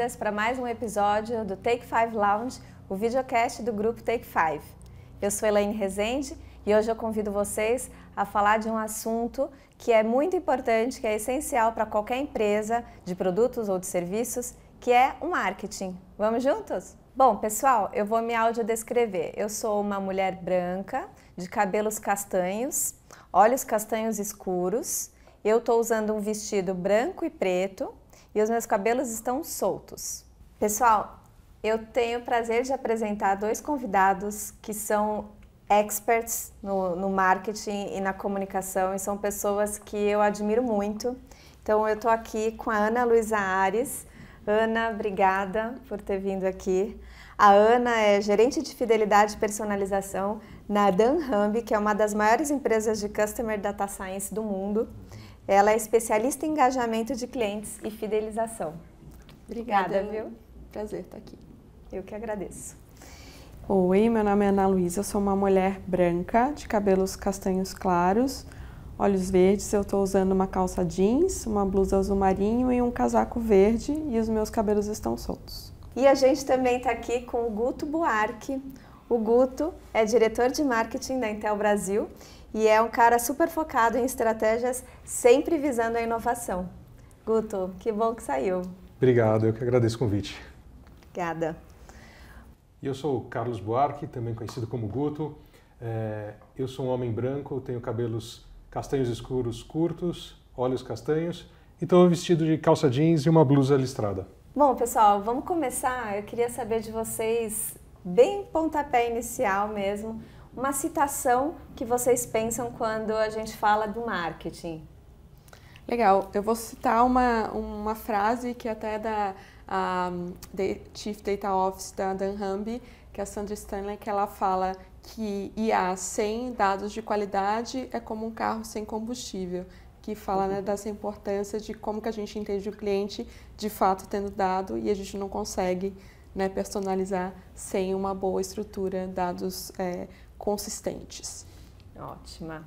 bem-vindas para mais um episódio do Take 5 Lounge, o videocast do grupo Take 5. Eu sou Elaine Rezende e hoje eu convido vocês a falar de um assunto que é muito importante, que é essencial para qualquer empresa de produtos ou de serviços, que é o marketing. Vamos juntos? Bom, pessoal, eu vou me audiodescrever. Eu sou uma mulher branca, de cabelos castanhos, olhos castanhos escuros. Eu estou usando um vestido branco e preto e os meus cabelos estão soltos. Pessoal, eu tenho o prazer de apresentar dois convidados que são experts no marketing e na comunicação e são pessoas que eu admiro muito. Então eu estou aqui com a Ana Luísa Ares. Ana, obrigada por ter vindo aqui. A Ana é gerente de fidelidade e personalização na dunnhumby, que é uma das maiores empresas de Customer Data Science do mundo. Ela é especialista em engajamento de clientes e fidelização. Obrigada, viu? Prazer estar aqui. Eu que agradeço. Oi, meu nome é Ana Luísa, eu sou uma mulher branca, de cabelos castanhos claros, olhos verdes. Eu estou usando uma calça jeans, uma blusa azul marinho e um casaco verde e os meus cabelos estão soltos. E a gente também está aqui com o Guto Buarque. O Guto é diretor de marketing da Intel Brasil e é um cara super focado em estratégias, sempre visando a inovação. Guto, que bom que saiu. Obrigado, eu que agradeço o convite. Obrigada. Eu sou o Carlos Buarque, também conhecido como Guto. Eu sou um homem branco, tenho cabelos castanhos escuros curtos, olhos castanhos e estou vestido de calça jeans e uma blusa listrada. Bom, pessoal, vamos começar. Eu queria saber de vocês, bem pontapé inicial mesmo, uma citação que vocês pensam quando a gente fala do marketing. Legal, eu vou citar uma frase que até é da Chief Data Officer da dunnhumby, que é a Sandra Stanley, que ela fala que IA sem dados de qualidade é como um carro sem combustível, que fala, né, dessa importância de como que a gente entende o cliente de fato tendo dado e a gente não consegue, né, personalizar sem uma boa estrutura, dados consistentes. Ótima.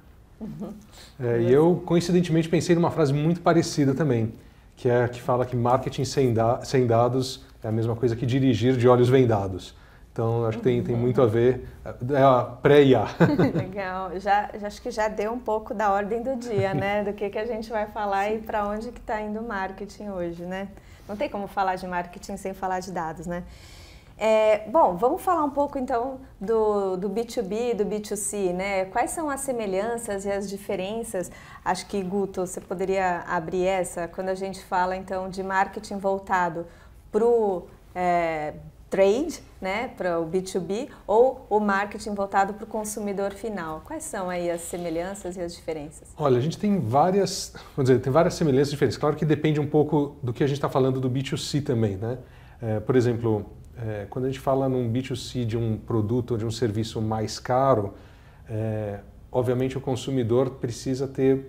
E eu, coincidentemente, pensei numa frase muito parecida também, que é a que fala que marketing sem dados é a mesma coisa que dirigir de olhos vendados. Então, acho que tem muito a ver, é a pré-IA. Legal, acho que já deu um pouco da ordem do dia, né? Do que a gente vai falar e para onde que está indo o marketing hoje, né? Não tem como falar de marketing sem falar de dados, né? Bom, vamos falar um pouco então do B2B e do B2C, né? Quais são as semelhanças e as diferenças? Acho que, Guto, você poderia abrir essa, quando a gente fala então de marketing voltado para o trade, né, para o B2B, ou o marketing voltado para o consumidor final. Quais são aí as semelhanças e as diferenças? Olha, a gente tem várias semelhanças e diferenças. Claro que depende um pouco do que a gente está falando do B2C também, né? Por exemplo, quando a gente fala num B2C de um produto ou de um serviço mais caro, obviamente o consumidor precisa ter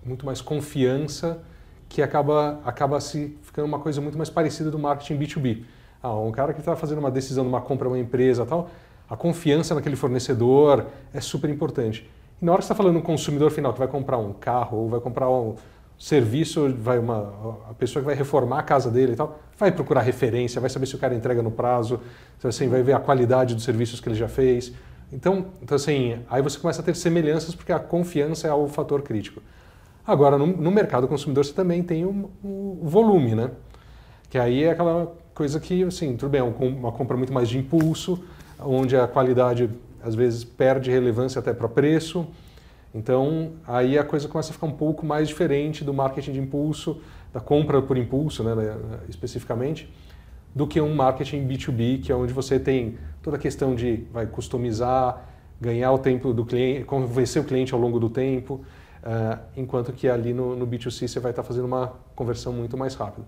muito mais confiança, que acaba se ficando uma coisa muito mais parecida do marketing B2B. Um cara que está fazendo uma decisão de uma compra, uma empresa, tal, a confiança naquele fornecedor é super importante. E na hora que você está falando um consumidor final que vai comprar um carro ou vai comprar um serviço, a pessoa que vai reformar a casa dele e tal, vai procurar referência, vai saber se o cara entrega no prazo, então, assim, vai ver a qualidade dos serviços que ele já fez. Então assim, aí você começa a ter semelhanças porque a confiança é o fator crítico. Agora, no mercado consumidor você também tem o volume, né? Que aí é aquela coisa que, assim, tudo bem, é uma compra muito mais de impulso, onde a qualidade às vezes perde relevância até para preço. Então, aí a coisa começa a ficar um pouco mais diferente do marketing de impulso, da compra por impulso, né, especificamente, do que um marketing B2B, que é onde você tem toda a questão de customizar, ganhar o tempo do cliente, convencer o cliente ao longo do tempo, enquanto que ali no B2C você vai estar fazendo uma conversão muito mais rápida.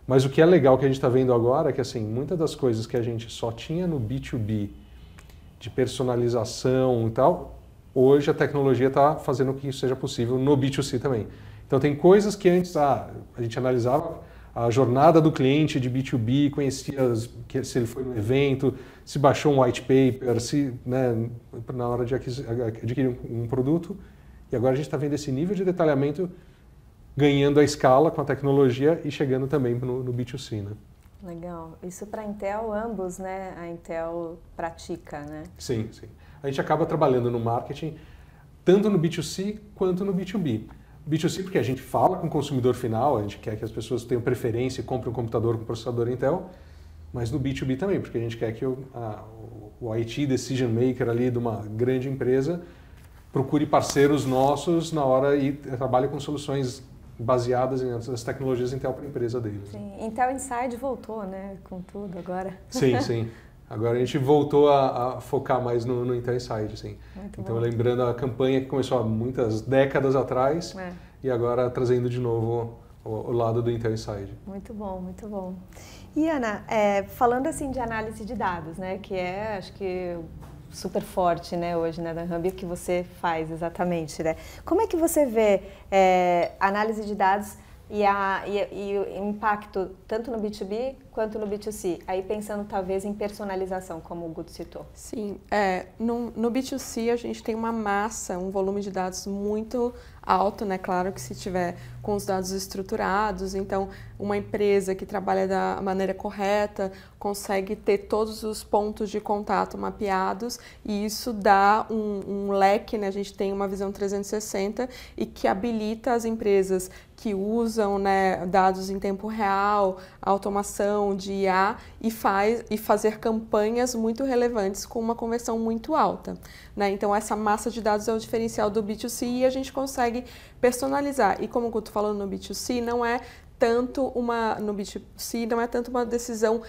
Mas o que é legal que a gente está vendo agora é que, assim, muitas das coisas que a gente só tinha no B2B, de personalização e tal, hoje a tecnologia está fazendo que isso seja possível no B2C também. Então tem coisas que antes a gente analisava a jornada do cliente de B2B, conhecia se ele foi no evento, se baixou um white paper, né, na hora de adquirir um produto. E agora a gente está vendo esse nível de detalhamento ganhando a escala com a tecnologia e chegando também no B2C, né? Legal. Isso para a Intel, ambos, né? A Intel pratica, né? Sim, sim. A gente acaba trabalhando no marketing tanto no B2C quanto no B2B. B2C porque a gente fala com o consumidor final, a gente quer que as pessoas tenham preferência e comprem um computador com processador Intel, mas no B2B também, porque a gente quer que o IT decision maker ali de uma grande empresa procure parceiros nossos na hora e trabalhe com soluções baseadas nas tecnologias Intel para a empresa deles. Sim, Intel Inside voltou, né, com tudo agora. Sim, sim. Agora a gente voltou a focar mais no Intel Inside, sim. Muito então bom. lembrando a campanha que começou há muitas décadas atrás e agora trazendo de novo o lado do Intel Inside. Muito bom, muito bom. E Ana, falando assim de análise de dados, né, que é, acho que super forte, né, hoje, né, da Hub, que você faz exatamente, né? Como é que você vê análise de dados e o impacto tanto no B2B quanto no B2C? Aí pensando talvez em personalização, como o Guto citou. Sim, no B2C a gente tem uma massa, um volume de dados muito alto, né? Claro que se tiver com os dados estruturados, então uma empresa que trabalha da maneira correta consegue ter todos os pontos de contato mapeados e isso dá um leque, né? A gente tem uma visão 360 e que habilita as empresas que usam, né, dados em tempo real, automação de IA e fazer campanhas muito relevantes com uma conversão muito alta, né? Então essa massa de dados é o diferencial do B2C e a gente consegue personalizar. E como o Guto falou no B2C, não é tanto uma decisão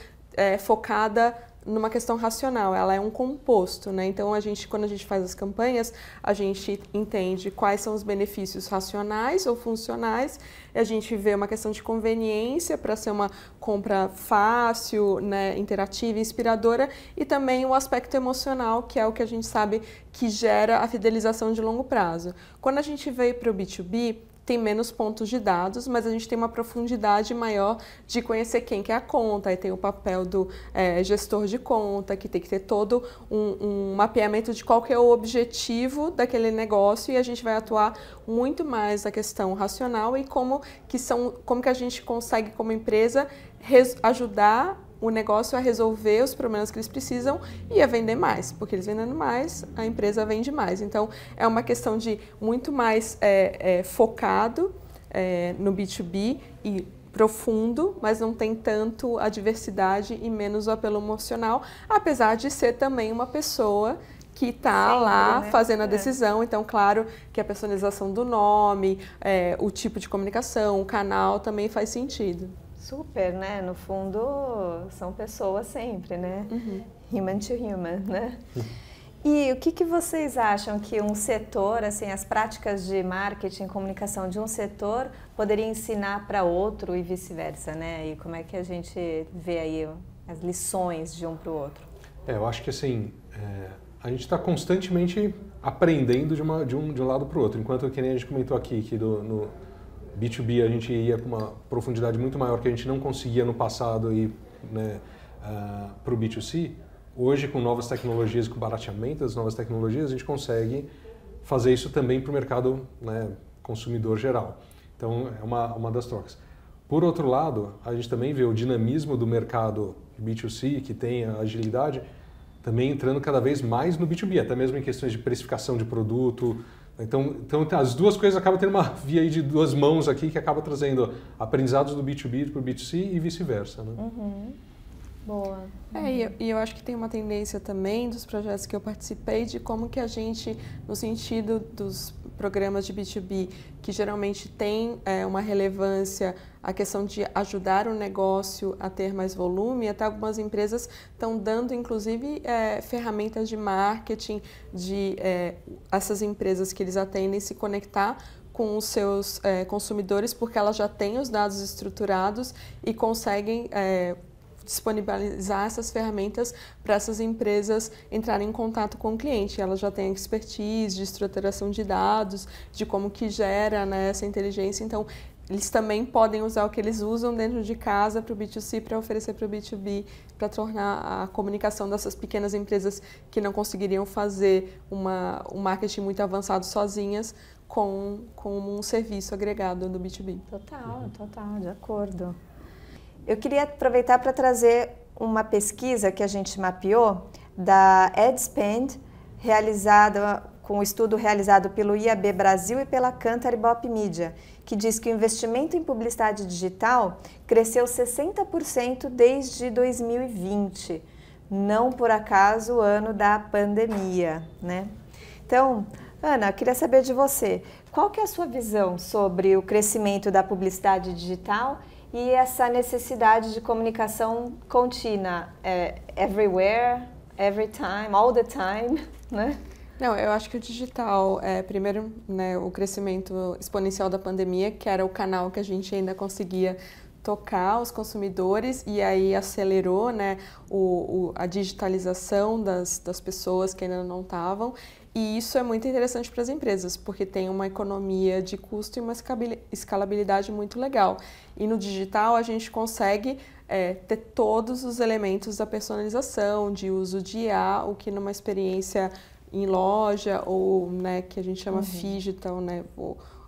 focada numa questão racional, ela é um composto, né? Então quando a gente faz as campanhas, a gente entende quais são os benefícios racionais ou funcionais, a gente vê uma questão de conveniência para ser uma compra fácil, né, interativa, inspiradora e também o aspecto emocional, que é o que a gente sabe que gera a fidelização de longo prazo. Quando a gente veio para o B2B, tem menos pontos de dados, mas a gente tem uma profundidade maior de conhecer quem que é a conta, aí tem o papel do gestor de conta, que tem que ter todo um mapeamento de qual que é o objetivo daquele negócio e a gente vai atuar muito mais na questão racional e como que a gente consegue, como empresa, ajudar o negócio a resolver os problemas que eles precisam e a vender mais, porque eles vendendo mais, a empresa vende mais. Então, é uma questão de muito mais focado no B2B e profundo, mas não tem tanto a diversidade e menos o apelo emocional, apesar de ser também uma pessoa que está lá, né, fazendo a decisão. Então, claro que a personalização do nome, o tipo de comunicação, o canal também faz sentido. Super, né? No fundo, são pessoas sempre, né? Human to human, né? E o que vocês acham que um setor, assim, as práticas de marketing e comunicação de um setor poderia ensinar para outro e vice-versa, né? E como é que a gente vê aí as lições de um para o outro? Eu acho que, assim, a gente está constantemente aprendendo de um lado para o outro. Enquanto, que nem a gente comentou aqui, que no B2B a gente ia com uma profundidade muito maior que a gente não conseguia no passado ir, né, para o B2C. Hoje, com novas tecnologias, com barateamento das novas tecnologias, a gente consegue fazer isso também para o mercado, né, consumidor geral. Então, é uma das trocas. Por outro lado, a gente também vê o dinamismo do mercado B2C, que tem a agilidade, também entrando cada vez mais no B2B, até mesmo em questões de precificação de produto. Então as duas coisas acabam tendo uma via aí de duas mãos aqui que acaba trazendo aprendizados do B2B para o B2C e vice-versa, né? Boa. E eu acho que tem uma tendência também dos projetos que eu participei de como que a gente, no sentido dos programas de B2B, que geralmente tem uma relevância a questão de ajudar o negócio a ter mais volume, até algumas empresas estão dando, inclusive, ferramentas de marketing de essas empresas que eles atendem se conectar com os seus consumidores, porque elas já têm os dados estruturados e conseguem disponibilizar essas ferramentas para essas empresas entrarem em contato com o cliente. Elas já têm expertise de estruturação de dados, de como que gera, né, essa inteligência. Então, eles também podem usar o que eles usam dentro de casa para o B2C, para oferecer para o B2B, para tornar a comunicação dessas pequenas empresas que não conseguiriam fazer um marketing muito avançado sozinhas com um serviço agregado no B2B. Total, de acordo. Eu queria aproveitar para trazer uma pesquisa que a gente mapeou da EdSpend, com o estudo realizado pelo IAB Brasil e pela Kantar Ibope Media, que diz que o investimento em publicidade digital cresceu 60% desde 2020, não por acaso o ano da pandemia, né? Então, Ana, eu queria saber de você, qual que é a sua visão sobre o crescimento da publicidade digital e essa necessidade de comunicação contínua, everywhere, every time, all the time, né? Não, eu acho que o digital, primeiro, né, o crescimento exponencial da pandemia, que era o canal que a gente ainda conseguia tocar os consumidores, e aí acelerou, né, a digitalização das pessoas que ainda não estavam, e isso é muito interessante para as empresas, porque tem uma economia de custo e uma escalabilidade muito legal. E no digital a gente consegue ter todos os elementos da personalização, de uso de IA, o que numa experiência em loja ou, né, que a gente chama phygital, né,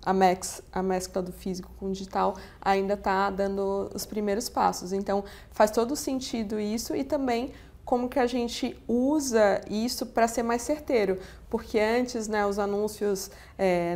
a mescla do físico com o digital ainda está dando os primeiros passos. Então faz todo sentido isso, e também como que a gente usa isso para ser mais certeiro, porque antes, né, os anúncios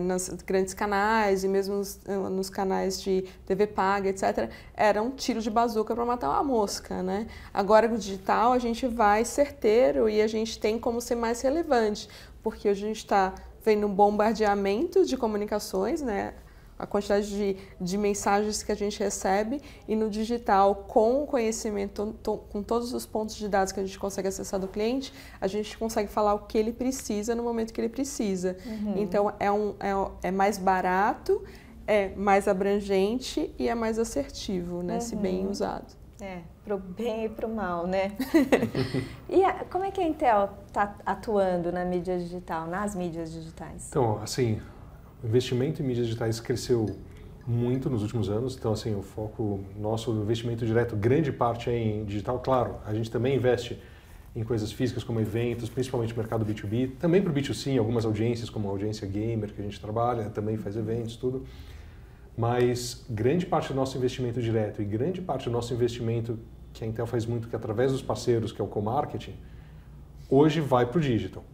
nos grandes canais e mesmo nos canais de TV paga, etc., eram um tiro de bazuca para matar uma mosca, né? Agora com o digital a gente vai certeiro e a gente tem como ser mais relevante, porque a gente está vendo um bombardeamento de comunicações, né? A quantidade de mensagens que a gente recebe, e no digital, com o conhecimento, com todos os pontos de dados que a gente consegue acessar do cliente, a gente consegue falar o que ele precisa no momento que ele precisa. Então, é mais barato, é mais abrangente e é mais assertivo, né, se bem usado. Para o bem e para o mal, né? E como é que a Intel está atuando na mídia digital, nas mídias digitais? Então, assim, o investimento em mídias digitais cresceu muito nos últimos anos, então assim, o foco nosso, o investimento direto, grande parte é em digital. Claro, a gente também investe em coisas físicas como eventos, principalmente no mercado B2B, também para o B2C, em algumas audiências, como a audiência gamer que a gente trabalha, também faz eventos, tudo. Mas grande parte do nosso investimento direto e grande parte do nosso investimento que a Intel faz muito, que é através dos parceiros, que é o co-marketing, hoje vai para o digital.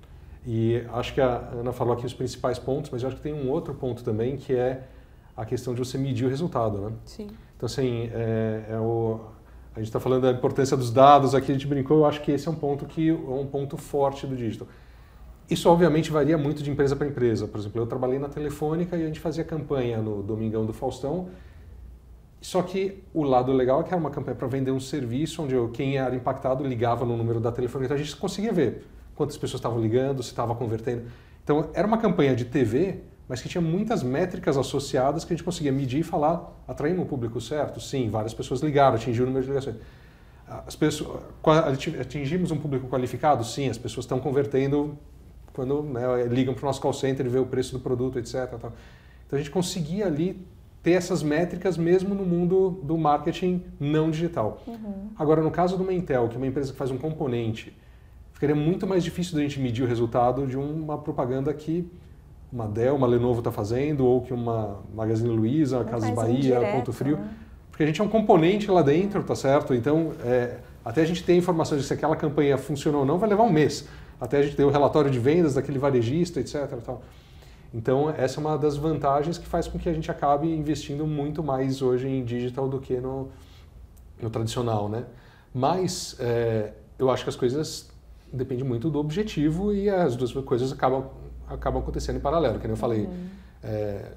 E acho que a Ana falou aqui os principais pontos, mas eu acho que tem um outro ponto também, que é a questão de você medir o resultado, né? Sim. Então, assim, a gente está falando da importância dos dados, aqui a gente brincou, eu acho que esse é um ponto que é um ponto forte do digital. Isso, obviamente, varia muito de empresa para empresa. Por exemplo, eu trabalhei na Telefônica e a gente fazia campanha no Domingão do Faustão, só que o lado legal é que era uma campanha para vender um serviço onde quem era impactado ligava no número da Telefônica, então a gente conseguia ver quantas pessoas estavam ligando, se estava convertendo. Então, era uma campanha de TV, mas que tinha muitas métricas associadas que a gente conseguia medir e falar, atraindo o público certo? Sim, várias pessoas ligaram, atingiu o número de ligações. Atingimos um público qualificado? Sim, as pessoas estão convertendo quando, né, ligam para o nosso call center e vê o preço do produto, etc. Tal. Então, a gente conseguia ali ter essas métricas mesmo no mundo do marketing não digital. Agora, no caso do Intel, que é uma empresa que faz um componente, ficaria muito mais difícil da gente medir o resultado de uma propaganda que uma Dell, uma Lenovo está fazendo, ou que uma Magazine Luiza, Casas Bahia, Ponto Frio, porque a gente é um componente lá dentro, tá certo? Então, até a gente ter informações de se aquela campanha funcionou ou não, vai levar um mês, até a gente ter o relatório de vendas daquele varejista, etc. Tal. Então, essa é uma das vantagens que faz com que a gente acabe investindo muito mais hoje em digital do que no tradicional, né? Mas, eu acho que as coisas depende muito do objetivo e as duas coisas acabam acontecendo em paralelo, que nem eu falei.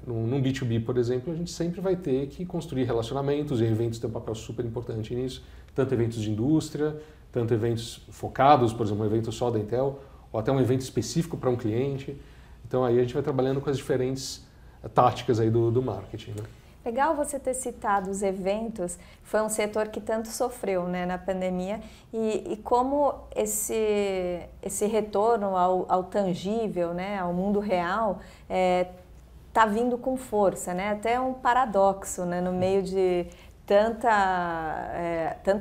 Num B2B, por exemplo, a gente sempre vai ter que construir relacionamentos, e eventos têm um papel super importante nisso, tanto eventos de indústria, tanto eventos focados, por exemplo, um evento só da Intel, ou até um evento específico para um cliente. Então aí a gente vai trabalhando com as diferentes táticas aí do marketing, né? Legal você ter citado os eventos, foi um setor que tanto sofreu, né, na pandemia, e como esse retorno ao tangível, né, ao mundo real, está vindo com força, né, até um paradoxo, né, no meio de tanto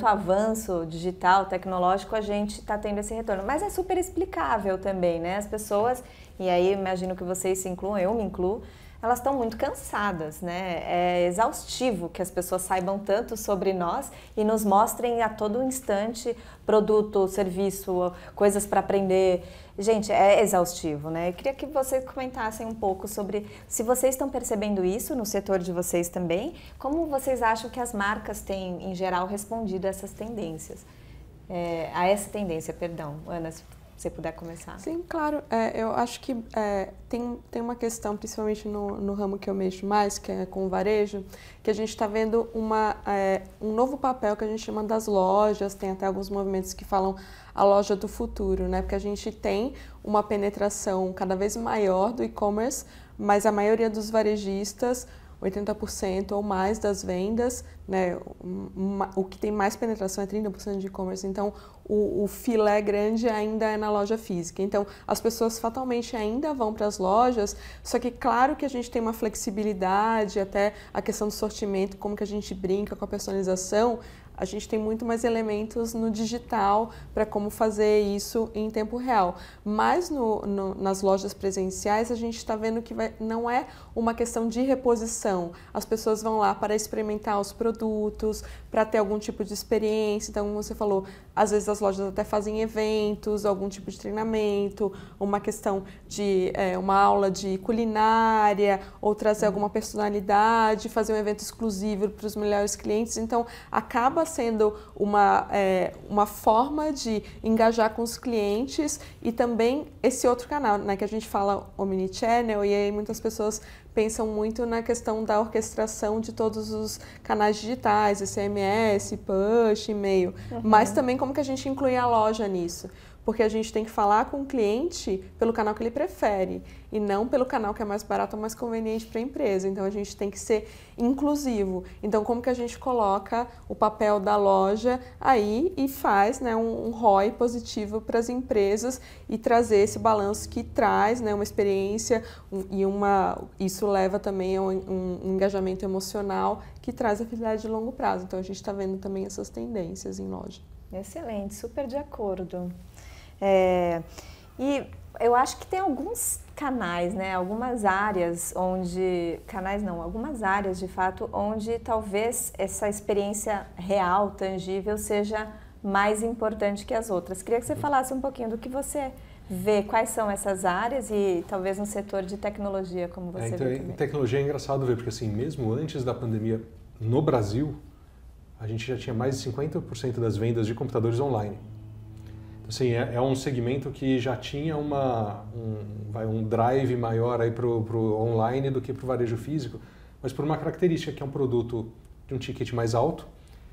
avanço digital, tecnológico, a gente está tendo esse retorno. Mas é super explicável também, né, as pessoas, e aí imagino que vocês se incluam, eu me incluo, elas estão muito cansadas, né? É exaustivo que as pessoas saibam tanto sobre nós e nos mostrem a todo instante produto, serviço, coisas para aprender. Gente, é exaustivo, né? Eu queria que vocês comentassem um pouco sobre se vocês estão percebendo isso no setor de vocês também, como vocês acham que as marcas têm, em geral, respondido a essas tendências? A essa tendência, perdão. Ana, se você puder começar. Sim, claro. Eu acho que tem uma questão, principalmente no ramo que eu mexo mais, que é com o varejo, que a gente está vendo um novo papel que a gente chama das lojas, tem até alguns movimentos que falam a loja do futuro, né? Porque a gente tem uma penetração cada vez maior do e-commerce, mas a maioria dos varejistas, 80% ou mais das vendas, né, o que tem mais penetração é 30% de e-commerce, então o filé grande ainda é na loja física. Então, as pessoas fatalmente ainda vão para as lojas, só que claro que a gente tem uma flexibilidade, até a questão do sortimento, como que a gente brinca com a personalização, a gente tem muito mais elementos no digital para como fazer isso em tempo real. Mas nas lojas presenciais, a gente está vendo que não é uma questão de reposição. As pessoas vão lá para experimentar os produtos, para ter algum tipo de experiência. Então, como você falou, às vezes as lojas até fazem eventos, algum tipo de treinamento, uma questão de uma aula de culinária, ou trazer alguma personalidade, fazer um evento exclusivo para os melhores clientes. Então, acaba sendo uma forma de engajar com os clientes e também esse outro canal, né, que a gente fala omnichannel, e aí muitas pessoas pensam muito na questão da orquestração de todos os canais digitais, SMS, push, e-mail, mas também como que a gente inclui a loja nisso. Porque a gente tem que falar com o cliente pelo canal que ele prefere e não pelo canal que é mais barato ou mais conveniente para a empresa. Então, a gente tem que ser inclusivo. Então, como que a gente coloca o papel da loja aí e faz, né, um ROI positivo para as empresas e trazer esse balanço que traz, né, uma experiência isso leva também a um engajamento emocional que traz a felicidade de longo prazo. Então, a gente está vendo também essas tendências em loja. Excelente, super de acordo. E eu acho que tem alguns canais, né? Algumas áreas algumas áreas de fato onde talvez essa experiência real, tangível, seja mais importante que as outras. Queria que você falasse um pouquinho do que você vê, quais são essas áreas e talvez no setor de tecnologia, como você vê também. Em tecnologia é engraçado ver, porque assim, mesmo antes da pandemia no Brasil, a gente já tinha mais de 50% das vendas de computadores online. Assim, é um segmento que já tinha um drive maior para o online do que para o varejo físico, mas por uma característica que é um produto de um ticket mais alto.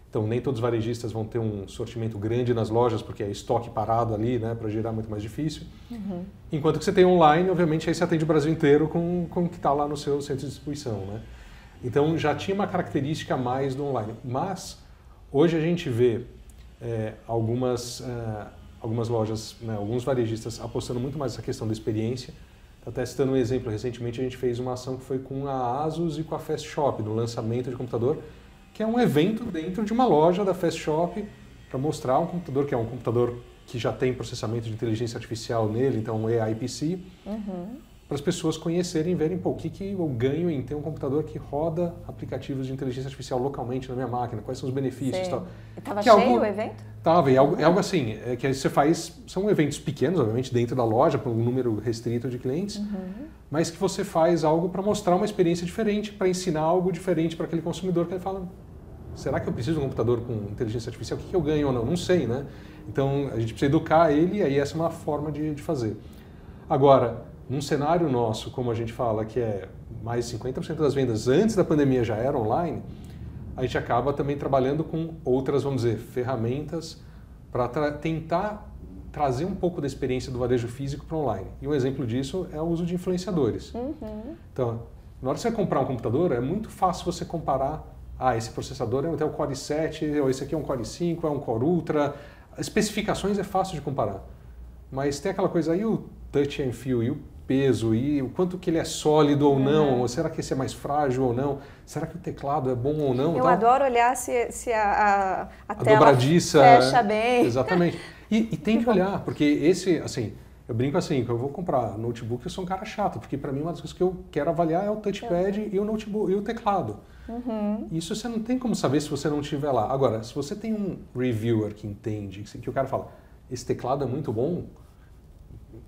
Então, nem todos os varejistas vão ter um sortimento grande nas lojas, porque é estoque parado ali, né, para girar muito mais difícil. Enquanto que você tem online, obviamente, aí você atende o Brasil inteiro com o que está lá no seu centro de distribuição, né? Então, já tinha uma característica a mais do online. Mas, hoje a gente vê algumas lojas, né, alguns varejistas apostando muito mais nessa questão da experiência. Até citando um exemplo, recentemente a gente fez uma ação que foi com a Asus e com a Fast Shop, no lançamento de computador, que é um evento dentro de uma loja da Fast Shop para mostrar um computador que é um computador que já tem processamento de inteligência artificial nele, então um AI PC, para as pessoas conhecerem e verem o que eu ganho em ter um computador que roda aplicativos de inteligência artificial localmente na minha máquina, quais são os benefícios e tal. Estava cheio o evento? Estava, e algo assim, que você faz, são eventos pequenos, obviamente, dentro da loja, para um número restrito de clientes, mas que você faz algo para mostrar uma experiência diferente, para ensinar algo diferente para aquele consumidor que ele fala, será que eu preciso de um computador com inteligência artificial? O que eu ganho ou não? Não sei, né? Então, a gente precisa educar ele e aí essa é uma forma de fazer. Agora, num cenário nosso, como a gente fala, que é mais de 50% das vendas antes da pandemia já era online, a gente acaba também trabalhando com outras, vamos dizer, ferramentas para tentar trazer um pouco da experiência do varejo físico para online. E um exemplo disso é o uso de influenciadores. Então, na hora de você comprar um computador, é muito fácil você comparar, esse processador é um Core i7, ou esse aqui é um Core i5, é um Core Ultra. Especificações é fácil de comparar. Mas tem aquela coisa aí, o touch and feel e o peso e o quanto que ele é sólido ou não, ou será que esse é mais frágil ou não, será que o teclado é bom ou não. Eu adoro olhar se a tela dobradiça fecha bem. Exatamente. E tem que olhar, porque esse, assim, Eu brinco assim, que eu vou comprar notebook, eu sou um cara chato, porque para mim uma das coisas que eu quero avaliar é o touchpad e o notebook e o teclado. Isso você não tem como saber se você não estiver lá. Agora, se você tem um reviewer que entende, que o cara fala, esse teclado é muito bom,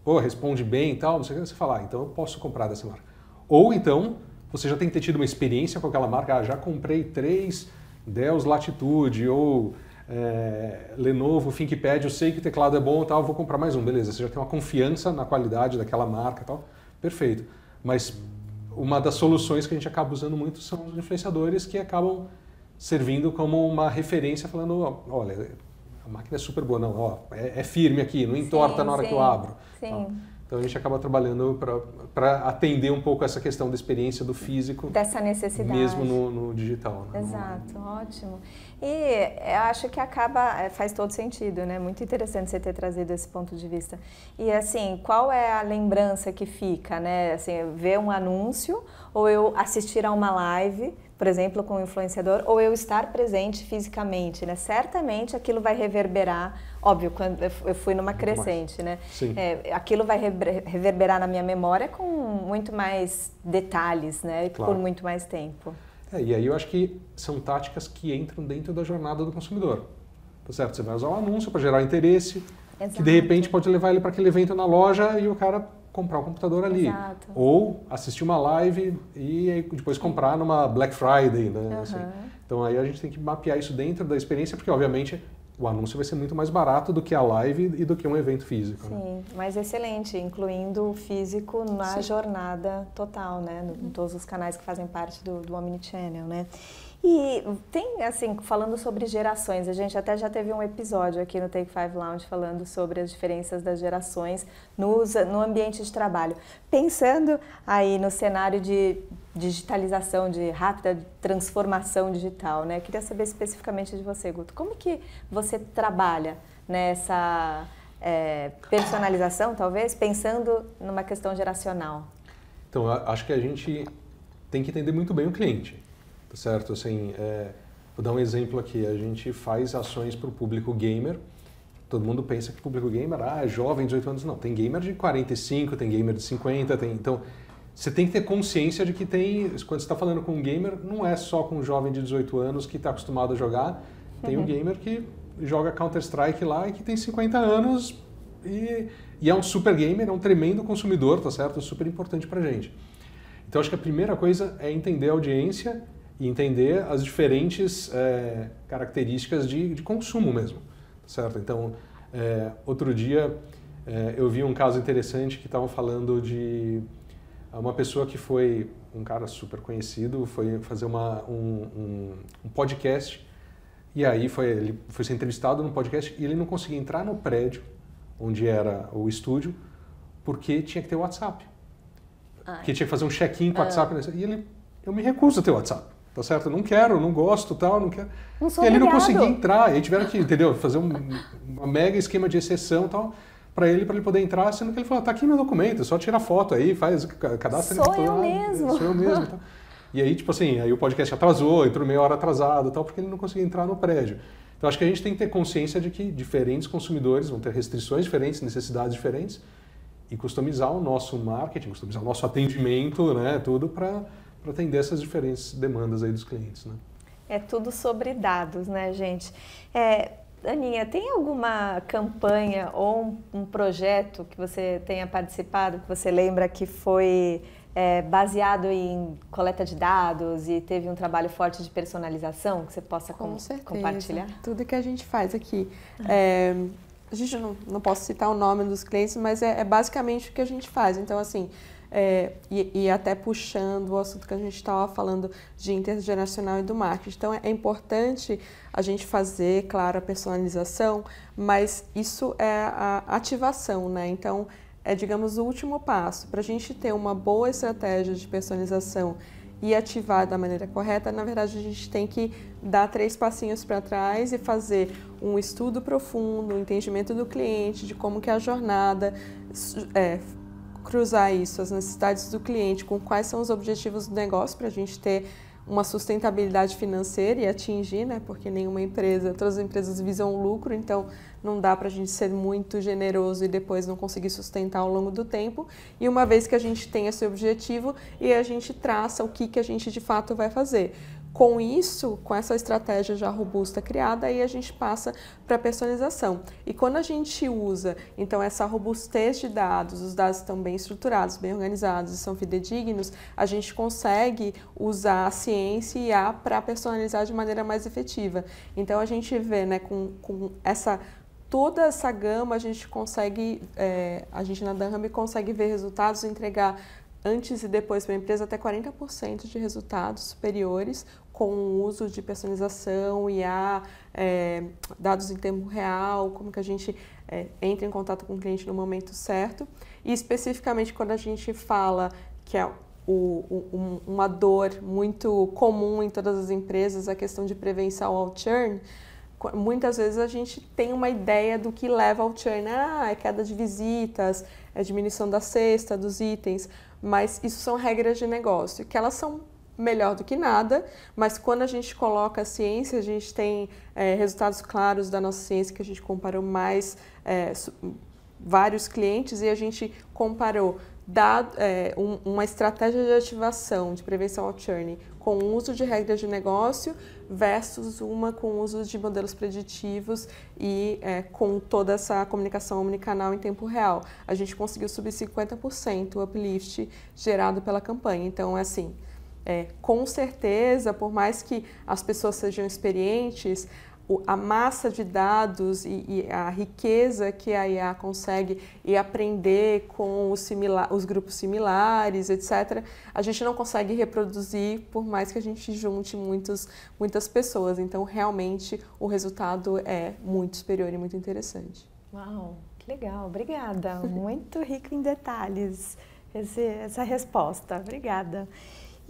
pô, responde bem e tal, não sei o que, você fala, então eu posso comprar dessa marca. Ou então, você já tem que ter tido uma experiência com aquela marca, já comprei 3 Dell Latitude ou Lenovo ThinkPad, eu sei que o teclado é bom e tal, vou comprar mais um, beleza, você já tem uma confiança na qualidade daquela marca e tal, perfeito. Mas uma das soluções que a gente acaba usando muito são os influenciadores que acabam servindo como uma referência, falando, olha, a máquina é super boa, não, ó, é firme aqui, não entorta na hora que eu abro. Então a gente acaba trabalhando para atender um pouco essa questão da experiência do físico. Dessa necessidade. Mesmo no digital. Né? Exato, ótimo. E eu acho que faz todo sentido, né? Muito interessante você ter trazido esse ponto de vista. E assim, qual é a lembrança que fica, né? Assim, ver um anúncio ou eu assistir a uma live, por exemplo, com um influenciador, ou eu estar presente fisicamente, né? Certamente aquilo vai reverberar, óbvio, quando eu fui numa crescente, né? Sim. Aquilo vai reverberar na minha memória com muito mais detalhes, né? E claro. por muito mais tempo. E aí eu acho que são táticas que entram dentro da jornada do consumidor. Tá certo? Você vai usar um anúncio para gerar interesse, Exato. que de repente pode levar ele para aquele evento na loja e o cara comprar um computador ali. Exato. Ou assistir uma live e depois comprar numa Black Friday, né? Assim. Então aí a gente tem que mapear isso dentro da experiência, porque obviamente o anúncio vai ser muito mais barato do que a live e do que um evento físico. Sim, né? mas excelente, incluindo o físico na jornada total, né? Em todos os canais que fazem parte do Omnichannel, né? E tem, assim, falando sobre gerações, a gente até já teve um episódio aqui no Take 5 Lounge falando sobre as diferenças das gerações no ambiente de trabalho. Pensando aí no cenário de digitalização, de rápida transformação digital, né? Queria saber especificamente de você, Guto, como que você trabalha nessa personalização, talvez, pensando numa questão geracional? Então, acho que a gente tem que entender muito bem o cliente. Tá certo? Assim, vou dar um exemplo aqui. A gente faz ações para o público gamer. Todo mundo pensa que o público gamer é jovem, 18 anos. Não, tem gamer de 45, tem gamer de 50. Então, você tem que ter consciência de que quando você está falando com um gamer, não é só com um jovem de 18 anos que está acostumado a jogar. Tem um gamer que joga Counter-Strike lá e que tem 50 anos e é um super gamer, é um tremendo consumidor, tá certo? É super importante para a gente. Então, acho que a primeira coisa é entender a audiência e entender as diferentes características de consumo mesmo, certo? Então, outro dia eu vi um caso interessante que estavam falando de uma pessoa que foi, um cara super conhecido, foi fazer um podcast e aí ele foi ser entrevistado no podcast e ele não conseguia entrar no prédio onde era o estúdio porque tinha que ter o WhatsApp. Porque tinha que fazer um check-in com o WhatsApp. E eu me recuso a ter o WhatsApp. Tá certo? Eu não quero, não gosto, tal, não quero. Não sou e ele obrigado. não conseguia entrar, e aí tiveram que, entendeu? Fazer uma mega esquema de exceção, tal, para ele poder entrar, sendo que ele falou, tá aqui meu documento, é só tira foto aí, faz cadastro. Sou eu mesmo. Sou eu mesmo, tal. E aí, tipo assim, aí o podcast atrasou, entrou meia hora atrasado, tal, porque ele não conseguia entrar no prédio. Então acho que a gente tem que ter consciência de que diferentes consumidores vão ter restrições diferentes, necessidades diferentes, e customizar o nosso marketing, customizar o nosso atendimento, né, tudo para atender essas diferentes demandas aí dos clientes, né? É tudo sobre dados, né, gente? Aninha, tem alguma campanha ou um projeto que você tenha participado, que você lembra que foi baseado em coleta de dados e teve um trabalho forte de personalização que você possa compartilhar? Tudo que a gente faz aqui. A gente não posso citar o nome dos clientes, mas é basicamente o que a gente faz. Então, assim, e até puxando o assunto que a gente estava falando de intergeracional e do marketing. Então, é importante a gente fazer, claro, a personalização, mas isso é a ativação, né? Então, digamos, o último passo. Para a gente ter uma boa estratégia de personalização e ativar da maneira correta, na verdade, a gente tem que dar 3 passinhos para trás e fazer um estudo profundo, um entendimento do cliente, de como que é a jornada, cruzar isso, as necessidades do cliente, com quais são os objetivos do negócio, para a gente ter uma sustentabilidade financeira e atingir, né? Porque nenhuma empresa, todas as empresas visam o lucro, então não dá para a gente ser muito generoso e depois não conseguir sustentar ao longo do tempo. E uma vez que a gente tem esse objetivo, e a gente traça o que a gente de fato vai fazer. Com isso, com essa estratégia já robusta criada, aí a gente passa para a personalização. E quando a gente usa, então, essa robustez de dados, os dados estão bem estruturados, bem organizados e são fidedignos, a gente consegue usar a ciência e IA para personalizar de maneira mais efetiva. Então, a gente vê, né, com toda essa gama, a gente consegue, a gente na Dunhamby consegue ver resultados, entregar antes e depois para a empresa até 40% de resultados superiores com o uso de personalização, IA, dados em tempo real, como que a gente entra em contato com o cliente no momento certo. E especificamente quando a gente fala que é uma dor muito comum em todas as empresas, a questão de prevenção ao churn, muitas vezes a gente tem uma ideia do que leva ao churn. É queda de visitas, é diminuição da cesta, dos itens, mas isso são regras de negócio, que elas são melhor do que nada, mas quando a gente coloca a ciência, a gente tem resultados claros da nossa ciência, que a gente comparou vários clientes e a gente comparou uma estratégia de ativação, de prevenção ao churn, com o uso de regras de negócio versus uma com o uso de modelos preditivos e com toda essa comunicação omnicanal em tempo real. A gente conseguiu subir 50% o uplift gerado pela campanha. Então, assim, com certeza, por mais que as pessoas sejam experientes, a massa de dados e a riqueza que a IA consegue e aprender com os grupos similares, etc., a gente não consegue reproduzir por mais que a gente junte muitas pessoas. Então, realmente, o resultado é muito superior e muito interessante. Uau, que legal. Obrigada. Muito rico em detalhes essa resposta. Obrigada.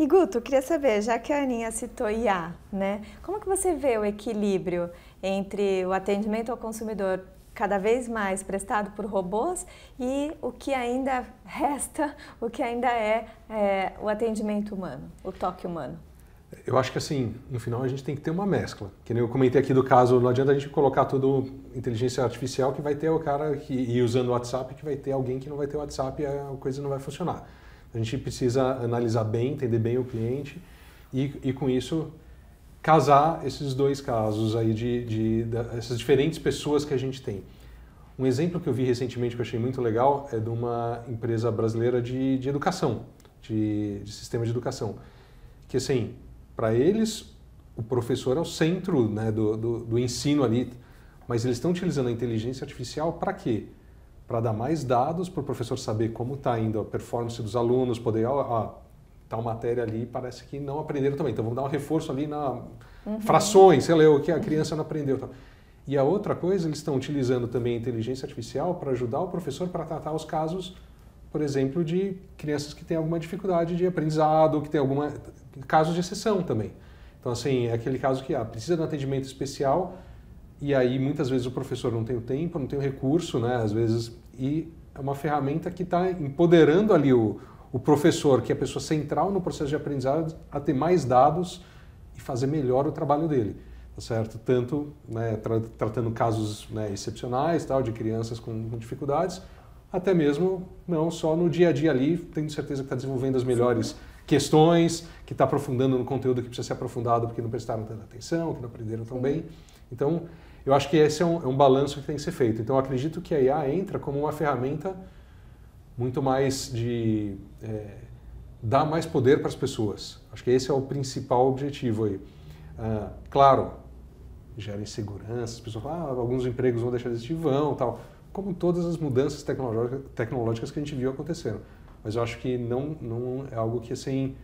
E Guto, queria saber, já que a Aninha citou IA, né? Como que você vê o equilíbrio entre o atendimento ao consumidor cada vez mais prestado por robôs e o que ainda resta, o que ainda é o atendimento humano, o toque humano? Eu acho que assim, no final a gente tem que ter uma mescla. Que nem eu comentei aqui do caso, não adianta a gente colocar tudo inteligência artificial que vai ter o cara e usando o WhatsApp que vai ter alguém que não vai ter o WhatsApp e a coisa não vai funcionar. A gente precisa analisar bem, entender bem o cliente e com isso casar esses dois casos aí essas diferentes pessoas que a gente tem. Um exemplo que eu vi recentemente que eu achei muito legal é de uma empresa brasileira de educação, de sistema de educação. Que assim, para eles o professor é o centro, né, do ensino ali, mas eles estão utilizando a inteligência artificial para quê? Para dar mais dados para o professor saber como está indo a performance dos alunos, poder, tal matéria ali parece que não aprenderam também, então vamos dar um reforço ali na frações, sei lá, o que a criança não aprendeu. Tal. E a outra coisa, eles estão utilizando também a inteligência artificial para ajudar o professor para tratar os casos, por exemplo, de crianças que têm alguma dificuldade de aprendizado, que tem casos de exceção também. Então, assim, é aquele caso que precisa de um atendimento especial. E aí, muitas vezes, o professor não tem o tempo, não tem o recurso, né? Às vezes, e é uma ferramenta que está empoderando ali o professor, que é a pessoa central no processo de aprendizado, a ter mais dados e fazer melhor o trabalho dele, tá certo? Tanto, né, tratando casos, né, excepcionais, tal, de crianças com dificuldades, até mesmo não só no dia a dia ali, tenho certeza que está desenvolvendo as melhores questões, que está aprofundando no conteúdo que precisa ser aprofundado porque não prestaram tanta atenção, que não aprenderam tão bem. Então, eu acho que esse é um balanço que tem que ser feito. Então, eu acredito que a IA entra como uma ferramenta muito mais de dar mais poder para as pessoas. Acho que esse é o principal objetivo aí. Claro, gera insegurança, as pessoas falam, alguns empregos vão deixar de existir, vão, tal, como todas as mudanças tecnológicas que a gente viu acontecendo. Mas eu acho que não é algo que assim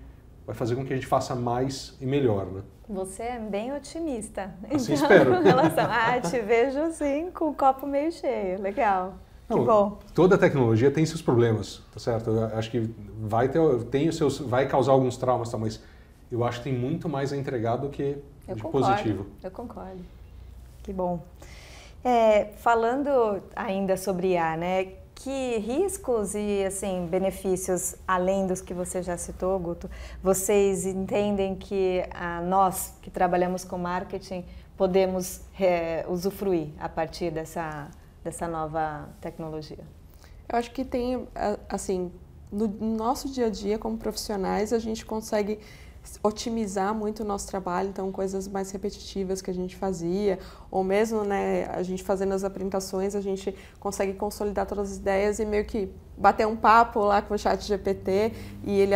vai fazer com que a gente faça mais e melhor, né? Você é bem otimista. Assim espero. Em relação, te vejo assim com o copo meio cheio. Legal. Que bom. Toda tecnologia tem seus problemas, tá certo? Eu acho que vai causar alguns traumas, tá? Mas eu acho que tem muito mais a entregar do que de positivo. Eu concordo. Que bom. Falando ainda sobre IA, né? que riscos e assim, benefícios, além dos que você já citou, Guto, vocês entendem que nós que trabalhamos com marketing podemos usufruir a partir dessa nova tecnologia? Eu acho que tem, assim, no nosso dia a dia como profissionais, a gente consegue otimizar muito o nosso trabalho, então coisas mais repetitivas que a gente fazia, ou mesmo, né, a gente fazendo as apresentações, a gente consegue consolidar todas as ideias e meio que bater um papo lá com o ChatGPT e ele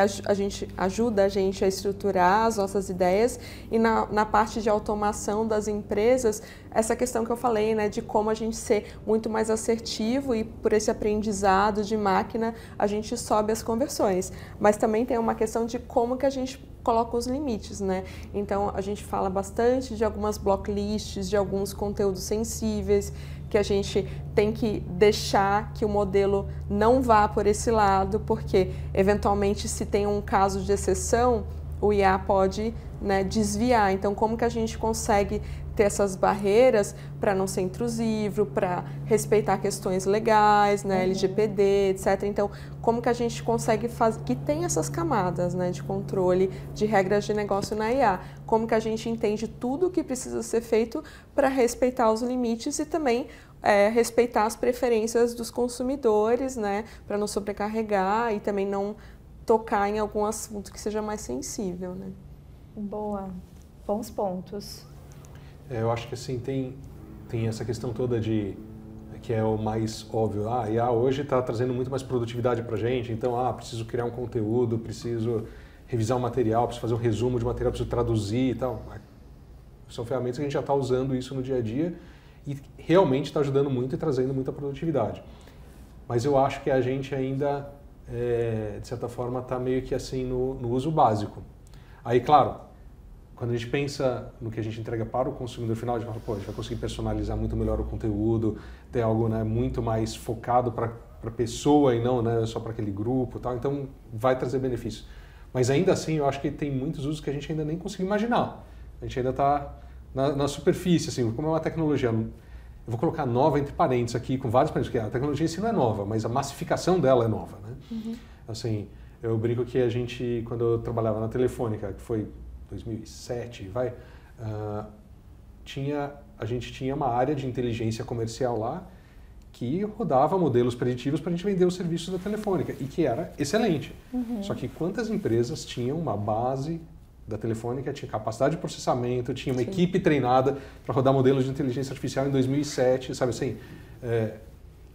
ajuda a gente a estruturar as nossas ideias. E na parte de automação das empresas, essa questão que eu falei, né, de como a gente ser muito mais assertivo e por esse aprendizado de máquina a gente sobe as conversões. Mas também tem uma questão de como que a gente coloca os limites, né? Então a gente fala bastante de algumas blocklists, de alguns conteúdos sensíveis, que a gente tem que deixar que o modelo não vá por esse lado, porque eventualmente se tem um caso de exceção, o IA pode, né, desviar. Então como que a gente consegue ter essas barreiras para não ser intrusivo, para respeitar questões legais, né, LGPD, etc. Então como que a gente consegue fazer, que tem essas camadas, né, de controle de regras de negócio na IA, como que a gente entende tudo o que precisa ser feito para respeitar os limites e também respeitar as preferências dos consumidores, né, para não sobrecarregar e também não tocar em algum assunto que seja mais sensível, né? Boa, bons pontos. Eu acho que assim tem essa questão toda de que é o mais óbvio. A IA hoje está trazendo muito mais produtividade para a gente, então preciso criar um conteúdo, preciso revisar um material, preciso fazer um resumo de material, preciso traduzir e tal. São ferramentas que a gente já está usando isso no dia a dia e realmente está ajudando muito e trazendo muita produtividade. Mas eu acho que a gente ainda, de certa forma, está meio que assim no uso básico. Aí, claro, quando a gente pensa no que a gente entrega para o consumidor final, a gente fala, a gente vai conseguir personalizar muito melhor o conteúdo, ter algo, né, muito mais focado para a pessoa e não, né, só para aquele grupo, tal. Então vai trazer benefícios. Mas ainda assim, eu acho que tem muitos usos que a gente ainda nem conseguiu imaginar. A gente ainda está na superfície, assim, como é uma tecnologia, eu vou colocar nova entre parênteses aqui, com vários parênteses, porque a tecnologia em si não é nova, mas a massificação dela é nova, né? Uhum. Assim, eu brinco que a gente, quando eu trabalhava na Telefônica, que foi 2007, a gente tinha uma área de inteligência comercial lá que rodava modelos preditivos para a gente vender os serviços da Telefônica e que era excelente. Uhum. Só que quantas empresas tinham uma base da Telefônica, tinha capacidade de processamento, tinha uma equipe treinada para rodar modelos de inteligência artificial em 2007, sabe assim?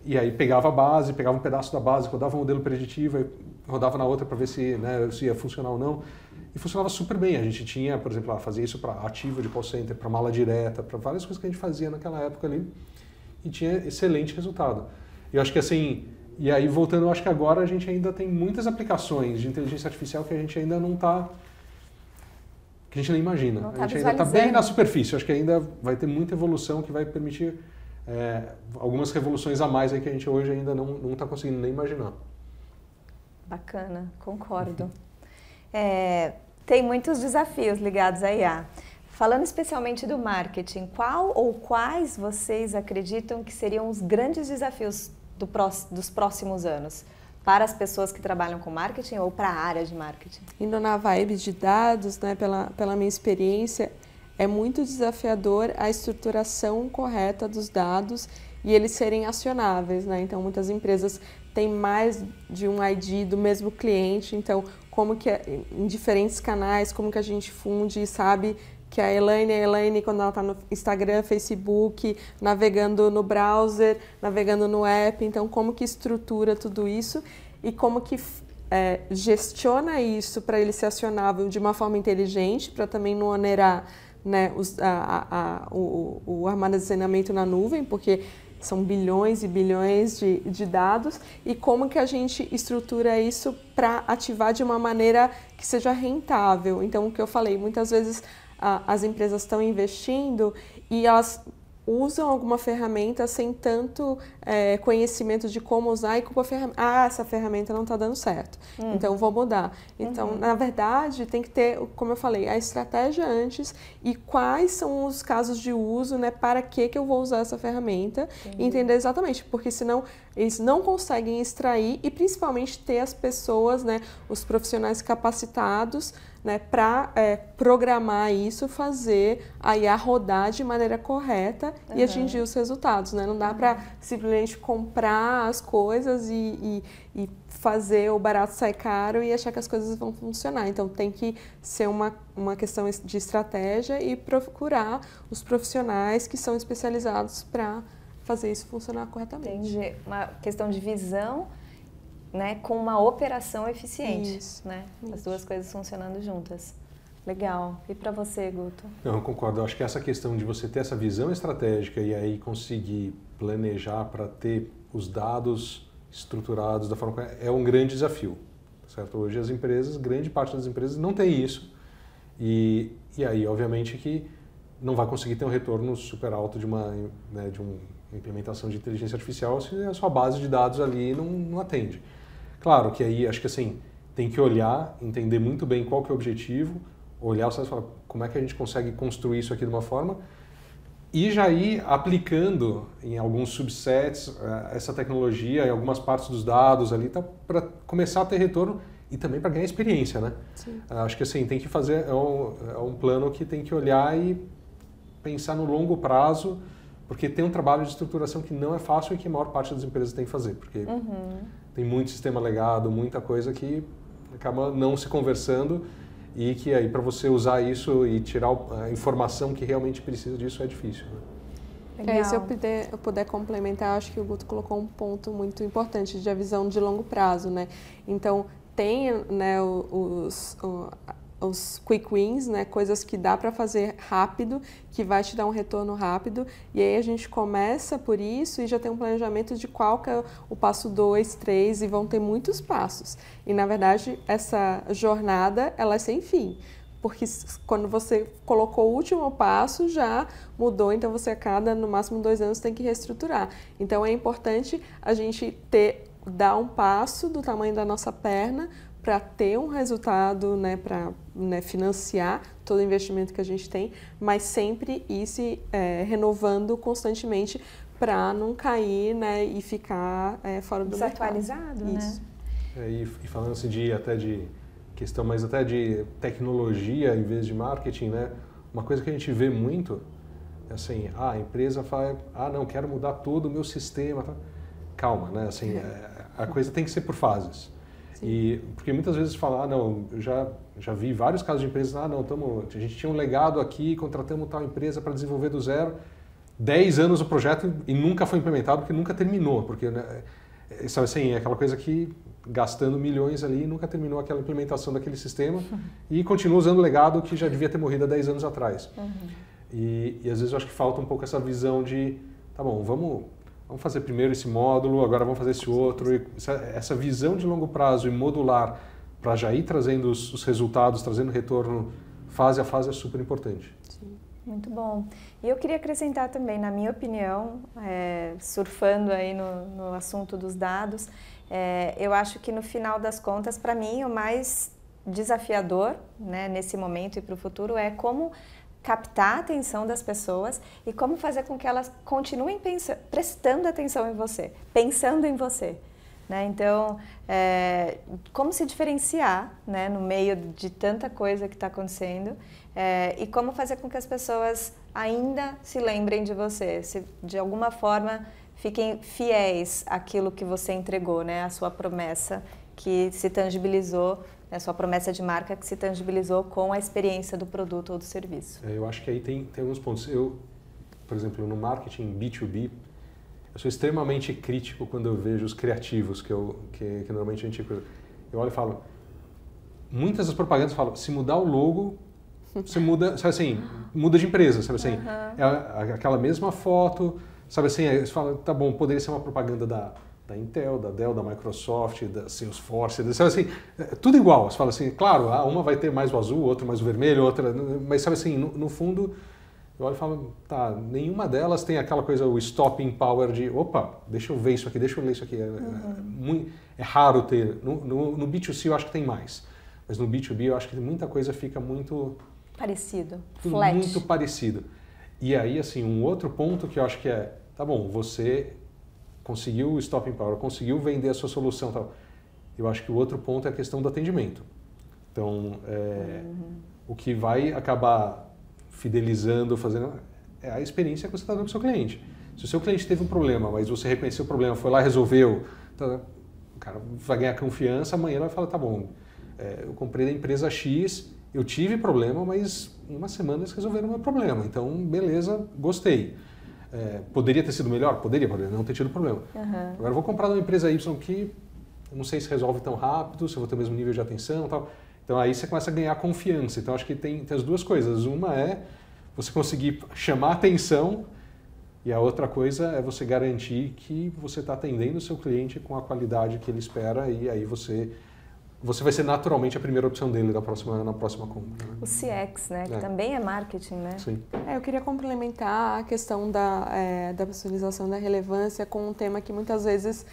E aí pegava a base, pegava um pedaço da base, rodava um modelo preditivo, aí rodava na outra para ver se ia funcionar ou não. E funcionava super bem. A gente tinha, por exemplo, fazia isso para ativo de call center, para mala direta, para várias coisas que a gente fazia naquela época ali e tinha excelente resultado. E eu acho que assim, e aí voltando, eu acho que agora a gente ainda tem muitas aplicações de inteligência artificial que a gente ainda não está, que a gente nem imagina. A gente ainda está bem na superfície. Eu acho que ainda vai ter muita evolução que vai permitir algumas revoluções a mais aí que a gente hoje ainda não está conseguindo nem imaginar. Bacana, concordo. Tem muitos desafios ligados à IA. Falando especialmente do marketing, qual ou quais vocês acreditam que seriam os grandes desafios dos próximos anos para as pessoas que trabalham com marketing ou para a área de marketing? Indo na vibe de dados, né, pela minha experiência, é muito desafiador a estruturação correta dos dados e eles serem acionáveis, né? Então, muitas empresas têm mais de um ID do mesmo cliente, então, como que em diferentes canais, como que a gente funde e sabe que a Elaine, quando ela está no Instagram, Facebook, navegando no browser, navegando no app, então, como que estrutura tudo isso e como que gestiona isso para ele ser acionável de uma forma inteligente, para também não onerar, né, o armazenamento na nuvem, porque são bilhões e bilhões de dados, e como que a gente estrutura isso para ativar de uma maneira que seja rentável. Então, o que eu falei, muitas vezes as empresas estão investindo e elas usam alguma ferramenta sem tanto conhecimento de como usar e culpa a ferramenta. Ah, essa ferramenta não está dando certo, então vou mudar. Então, na verdade, tem que ter, como eu falei, a estratégia antes e quais são os casos de uso, né? Para que eu vou usar essa ferramenta e entender exatamente, porque senão eles não conseguem extrair e principalmente ter as pessoas, né? Os profissionais capacitados, né, para programar isso, fazer a IA rodar de maneira correta e atingir os resultados, né? Não dá para simplesmente comprar as coisas e fazer o barato sair caro e achar que as coisas vão funcionar. Então tem que ser uma questão de estratégia e procurar os profissionais que são especializados para fazer isso funcionar corretamente. Entendi. Uma questão de visão, né, com uma operação eficiente, né? As duas coisas funcionando juntas. Legal. E para você, Guto? Não, eu concordo. Eu acho que essa questão de você ter essa visão estratégica e aí conseguir planejar para ter os dados estruturados da forma é um grande desafio, certo? Hoje as empresas, grande parte das empresas não tem isso e aí, obviamente, que não vai conseguir ter um retorno super alto de uma implementação de inteligência artificial se a sua base de dados ali não atende. Claro que aí, acho que assim, tem que olhar, entender muito bem qual que é o objetivo, olhar e falar como é que a gente consegue construir isso aqui de uma forma e já ir aplicando em alguns subsets essa tecnologia em algumas partes dos dados ali para começar a ter retorno e também para ganhar experiência, né? Sim. Acho que assim, tem que fazer, é um plano que tem que olhar e pensar no longo prazo, porque tem um trabalho de estruturação que não é fácil e que a maior parte das empresas tem que fazer, porque tem muito sistema legado, muita coisa que acaba não se conversando e que aí para você usar isso e tirar a informação que realmente precisa disso é difícil. Né? Se eu puder complementar, acho que o Guto colocou um ponto muito importante de a visão de longo prazo, né? Então, tem, né, os quick wins, né, coisas que dá para fazer rápido, que vai te dar um retorno rápido, e aí a gente começa por isso e já tem um planejamento de qual que é o passo 2, 3, e vão ter muitos passos. E, na verdade, essa jornada, ela é sem fim, porque quando você colocou o último passo, já mudou, então você a cada, no máximo, 2 anos, tem que reestruturar. Então, é importante a gente dar um passo do tamanho da nossa perna, para ter um resultado, né, para financiar todo o investimento que a gente tem, mas sempre ir se renovando constantemente para não cair, né, e ficar fora do mercado. Desatualizado, né? E falando assim até de questão, mas até de tecnologia em vez de marketing, né? Uma coisa que a gente vê muito é assim, a empresa fala, não, quero mudar todo o meu sistema. Calma, né? Assim, a coisa tem que ser por fases. Porque muitas vezes falam, não, eu já vi vários casos de empresas, a gente tinha um legado aqui, contratamos tal empresa para desenvolver do zero, 10 anos o projeto e nunca foi implementado porque nunca terminou, porque, né, sabe assim, é aquela coisa que gastando milhões ali nunca terminou aquela implementação daquele sistema e continua usando o legado que já devia ter morrido há 10 anos atrás. E às vezes eu acho que falta um pouco essa visão de, tá bom, vamos fazer primeiro esse módulo, agora vamos fazer esse outro. E essa visão de longo prazo e modular para já ir trazendo os resultados, trazendo retorno fase a fase é super importante. Sim. Muito bom. E eu queria acrescentar também, na minha opinião, surfando aí no assunto dos dados, eu acho que no final das contas, para mim, o mais desafiador, né, nesse momento e para o futuro é como captar a atenção das pessoas e como fazer com que elas continuem prestando atenção em você, pensando em você. Né? Então, como se diferenciar, né, no meio de tanta coisa que está acontecendo e como fazer com que as pessoas ainda se lembrem de você, se de alguma forma fiquem fiéis àquilo que você entregou, né, a sua promessa que se tangibilizou, a sua promessa de marca que se tangibilizou com a experiência do produto ou do serviço. Eu acho que aí tem alguns pontos. Eu, por exemplo, no marketing B2B, eu sou extremamente crítico quando eu vejo os criativos que normalmente a gente... Eu olho e falo... Muitas das propagandas falam, se mudar o logo, você muda, sabe assim, muda de empresa, sabe assim. É aquela mesma foto, sabe assim, aí você fala, tá bom, poderia ser uma propaganda da Intel, da Dell, da Microsoft, da Salesforce, sabe assim, tudo igual. Você fala assim, claro, uma vai ter mais o azul, outra mais o vermelho, outra, mas sabe assim, no fundo, eu olho e falo, tá, nenhuma delas tem aquela coisa, o stopping power de, opa, deixa eu ver isso aqui, deixa eu ler isso aqui. É raro ter. No B2C eu acho que tem mais, mas no B2B eu acho que muita coisa fica muito... Parecido, flat. Muito parecido. E aí, assim, um outro ponto que eu acho que é, tá bom, você conseguiu o stopping power, conseguiu vender a sua solução e tal. Eu acho que o outro ponto é a questão do atendimento. Então, o que vai acabar fidelizando, fazendo, é a experiência que você está dando para o seu cliente. Se o seu cliente teve um problema, mas você reconheceu o problema, foi lá e resolveu, então, o cara vai ganhar confiança, amanhã ele vai falar, tá bom, eu comprei da empresa X, eu tive problema, mas em uma semana eles resolveram o meu problema. Então, beleza, gostei. Poderia ter sido melhor? Poderia não ter tido problema. Agora, eu vou comprar de uma empresa Y que eu não sei se resolve tão rápido, se eu vou ter o mesmo nível de atenção e tal. Então, aí você começa a ganhar confiança. Então, acho que tem as duas coisas. Uma é você conseguir chamar atenção e a outra coisa é você garantir que você está atendendo o seu cliente com a qualidade que ele espera e aí você vai ser naturalmente a primeira opção dele na próxima compra. Né? O CX, né? Que também é marketing, né? Sim. Eu queria complementar a questão da personalização da relevância com um tema que muitas vezes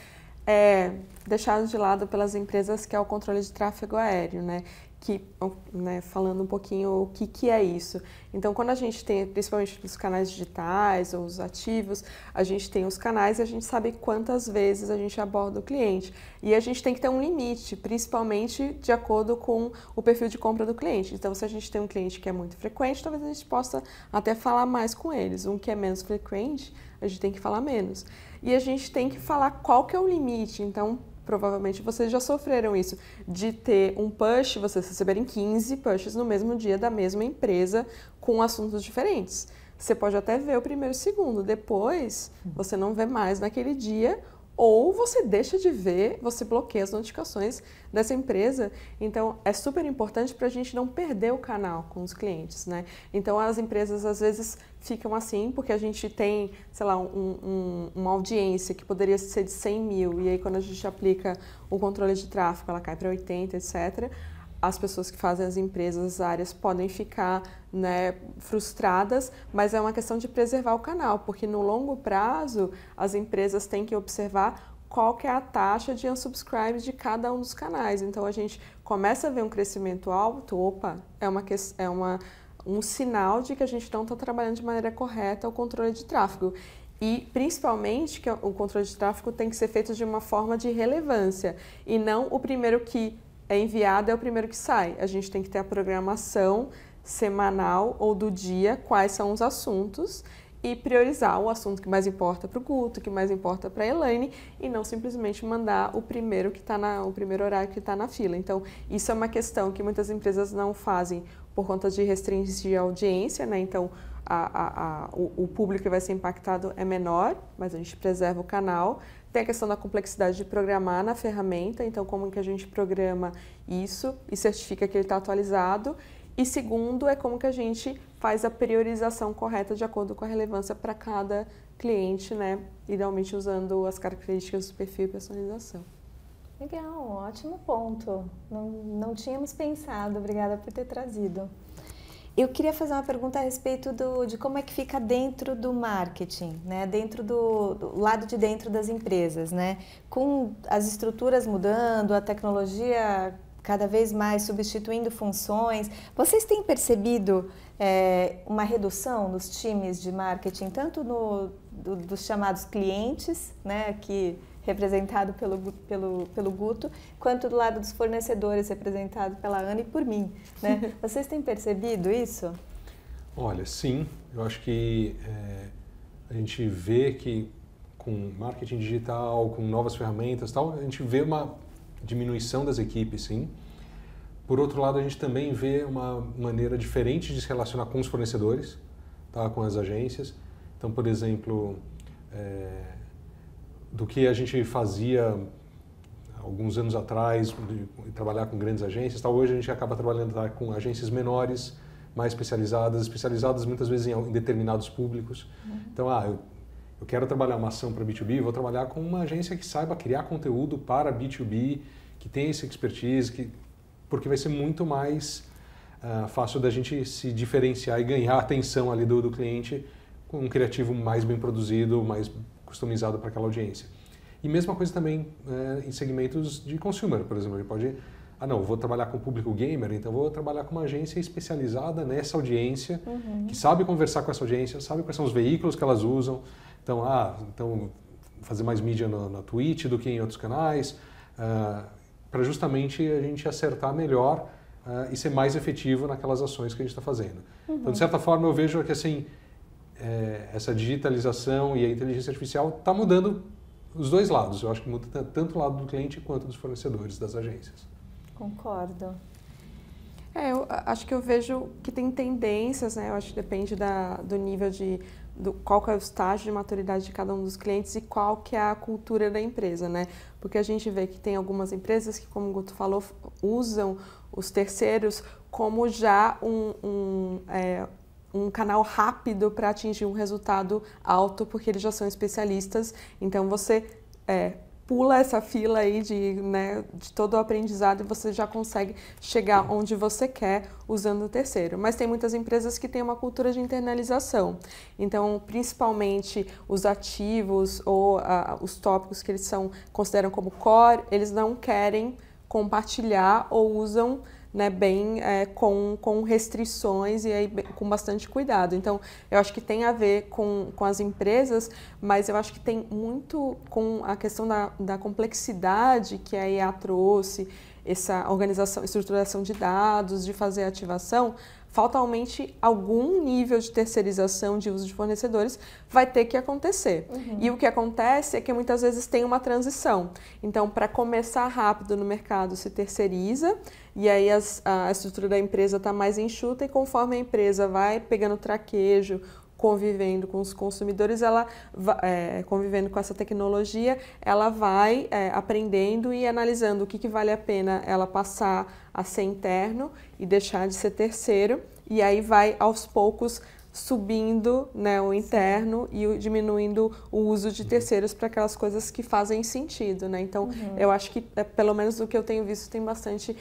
é deixado de lado pelas empresas, que é o controle de tráfego aéreo, né? Que, né, falando um pouquinho o que é isso. Então, quando a gente tem, principalmente os canais digitais ou os ativos, a gente tem os canais e a gente sabe quantas vezes a gente aborda o cliente. E a gente tem que ter um limite, principalmente de acordo com o perfil de compra do cliente. Então, se a gente tem um cliente que é muito frequente, talvez a gente possa até falar mais com eles. Um que é menos frequente, a gente tem que falar menos. E a gente tem que falar qual que é o limite. Então, provavelmente vocês já sofreram isso, de ter um push, vocês receberem 15 pushes no mesmo dia da mesma empresa com assuntos diferentes. Você pode até ver o primeiro e o segundo, depois você não vê mais naquele dia, ou você deixa de ver, você bloqueia as notificações dessa empresa. Então, é super importante para a gente não perder o canal com os clientes, né? Então, as empresas às vezes ficam assim, porque a gente tem, sei lá, uma audiência que poderia ser de 100 mil, e aí quando a gente aplica o controle de tráfego, ela cai para 80, etc., as pessoas que fazem as empresas, as áreas, podem ficar, né, frustradas, mas é uma questão de preservar o canal, porque no longo prazo as empresas têm que observar qual que é a taxa de unsubscribe de cada um dos canais. Então a gente começa a ver um crescimento alto, um sinal de que a gente não está trabalhando de maneira correta o controle de tráfego. E, principalmente, que o controle de tráfego tem que ser feito de uma forma de relevância, e não o primeiro que é enviado é o primeiro que sai. A gente tem que ter a programação semanal ou do dia, quais são os assuntos, e priorizar o assunto que mais importa para o Guto, que mais importa para a Elaine, e não simplesmente mandar o primeiro o primeiro horário que está na fila. Então, isso é uma questão que muitas empresas não fazem por conta de restringir a audiência, né? Então, o público que vai ser impactado é menor, mas a gente preserva o canal. Tem a questão da complexidade de programar na ferramenta, então como que a gente programa isso e certifica que ele está atualizado. E segundo, é como que a gente faz a priorização correta de acordo com a relevância para cada cliente, né? Idealmente usando as características do perfil e personalização. Legal, ótimo ponto. Não tínhamos pensado, obrigada por ter trazido. Eu queria fazer uma pergunta a respeito de como é que fica dentro do marketing, né? Dentro do lado de dentro das empresas, né? Com as estruturas mudando, a tecnologia cada vez mais substituindo funções, vocês têm percebido uma redução nos times de marketing, tanto dos chamados clientes, né? Que representado pelo Guto, quanto do lado dos fornecedores, representado pela Ana e por mim, né? Vocês têm percebido isso? Olha, sim. Eu acho que a gente vê que com marketing digital, com novas ferramentas e tal, a gente vê uma diminuição das equipes, sim. Por outro lado, a gente também vê uma maneira diferente de se relacionar com os fornecedores, tá? Com as agências. Então, por exemplo, do que a gente fazia alguns anos atrás, de trabalhar com grandes agências, tal, hoje a gente acaba trabalhando com agências menores, mais especializadas muitas vezes em determinados públicos. Então, eu quero trabalhar uma ação para B2B, vou trabalhar com uma agência que saiba criar conteúdo para B2B, que tenha essa expertise, porque vai ser muito mais fácil da gente se diferenciar e ganhar a atenção ali do cliente com um criativo mais bem produzido, mais customizado para aquela audiência. E mesma coisa também em segmentos de consumer, por exemplo. Ele pode, vou trabalhar com o público gamer, então vou trabalhar com uma agência especializada nessa audiência, que sabe conversar com essa audiência, sabe quais são os veículos que elas usam. Então fazer mais mídia na Twitch do que em outros canais, para justamente a gente acertar melhor e ser mais efetivo naquelas ações que a gente está fazendo. Então, de certa forma, eu vejo que assim, essa digitalização e a inteligência artificial está mudando os dois lados. Eu acho que muda tanto o lado do cliente quanto dos fornecedores, das agências. Concordo. Eu acho que eu vejo que tem tendências, né? Eu acho que depende do nível qual que é o estágio de maturidade de cada um dos clientes e qual que é a cultura da empresa, né? Porque a gente vê que tem algumas empresas que, como o Guto falou, usam os terceiros como já um canal rápido para atingir um resultado alto, porque eles já são especialistas. Então, você pula essa fila aí de todo o aprendizado e você já consegue chegar onde você quer usando o terceiro. Mas tem muitas empresas que têm uma cultura de internalização. Então, principalmente os ativos ou os tópicos que eles consideram como core, eles não querem compartilhar ou usam com restrições e aí com bastante cuidado. Então, eu acho que tem a ver com as empresas, mas eu acho que tem muito com a questão da complexidade que a IA trouxe, essa organização, estruturação de dados, de fazer ativação. Fatalmente, algum nível de terceirização de uso de fornecedores vai ter que acontecer. E o que acontece é que muitas vezes tem uma transição. Então, para começar rápido no mercado, se terceiriza, e aí a estrutura da empresa está mais enxuta, e conforme a empresa vai pegando traquejo, convivendo com os consumidores, ela convivendo com essa tecnologia, ela vai aprendendo e analisando o que vale a pena ela passar a ser interno e deixar de ser terceiro, e aí vai aos poucos subindo o interno e diminuindo o uso de terceiros para aquelas coisas que fazem sentido, né? Então, eu acho que, pelo menos do que eu tenho visto, tem bastante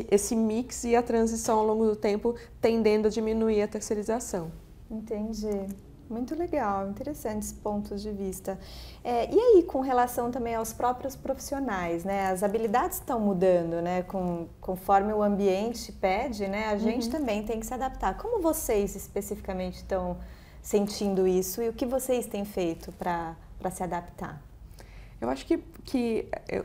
esse mix e a transição ao longo do tempo tendendo a diminuir a terceirização. Entendi. Muito legal, interessantes pontos de vista. E aí, com relação também aos próprios profissionais, né? As habilidades estão mudando, né? Conforme o ambiente pede, né? A gente também tem que se adaptar. Como vocês especificamente estão sentindo isso e o que vocês têm feito para se adaptar? Eu acho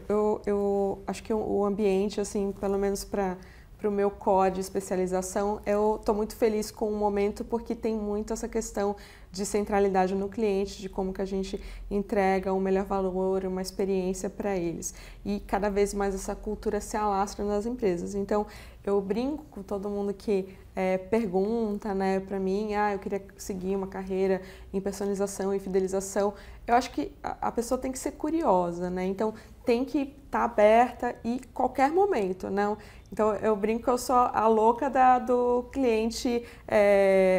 eu acho que o ambiente, assim, pelo menos para o meu core de especialização, eu estou muito feliz com o momento porque tem muito essa questão de centralidade no cliente, de como que a gente entrega um melhor valor, uma experiência para eles. E cada vez mais essa cultura se alastra nas empresas. Então, eu brinco com todo mundo que pergunta, né, para mim, eu queria seguir uma carreira em personalização e fidelização. Eu acho que a pessoa tem que ser curiosa, né? Então, tem que estar aberta e qualquer momento, não? Então, eu brinco que eu sou a louca do cliente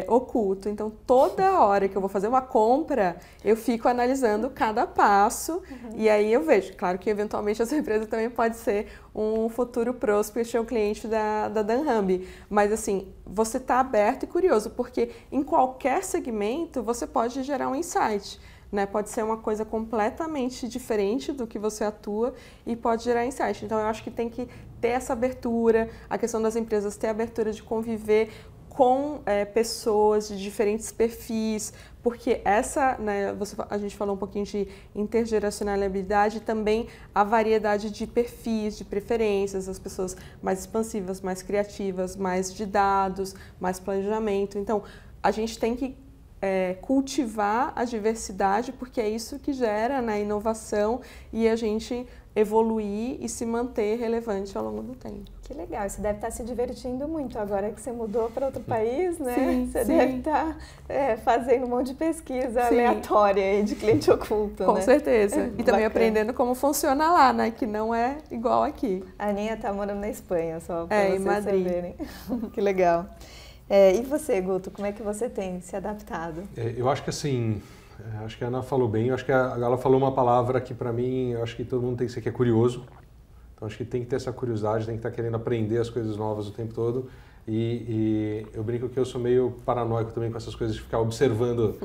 oculto. Então, toda hora que eu vou fazer uma compra, eu fico analisando cada passo e aí eu vejo. Claro que, eventualmente, essa empresa também pode ser um futuro próspero e um cliente da dunnhumby. Mas, assim, você está aberto e curioso, porque em qualquer segmento você pode gerar um insight. Né? Pode ser uma coisa completamente diferente do que você atua e pode gerar insight. Então, eu acho que tem que ter essa abertura, a questão das empresas ter a abertura de conviver com pessoas de diferentes perfis, porque a gente falou um pouquinho de intergeracionalidade, também a variedade de perfis, de preferências, as pessoas mais expansivas, mais criativas, mais de dados, mais planejamento. Então, a gente tem que cultivar a diversidade, porque é isso que gera inovação e a gente evoluir e se manter relevante ao longo do tempo. Que legal, você deve estar se divertindo muito agora que você mudou para outro país, né? Sim, você deve estar fazendo um monte de pesquisa aleatória aí de cliente oculto, Com né? certeza. E também aprendendo como funciona lá, né? Que não é igual aqui. A Aninha está morando na Espanha, só para vocês em Madrid. saberem. Que legal. E você, Guto, como é que você tem se adaptado? Eu acho que assim, acho que a Ana falou bem, eu acho que ela falou uma palavra que para mim, eu acho que todo mundo tem que ser que é curioso. Então acho que tem que ter essa curiosidade, tem que estar querendo aprender as coisas novas o tempo todo. E eu brinco que eu sou meio paranoico também com essas coisas de ficar observando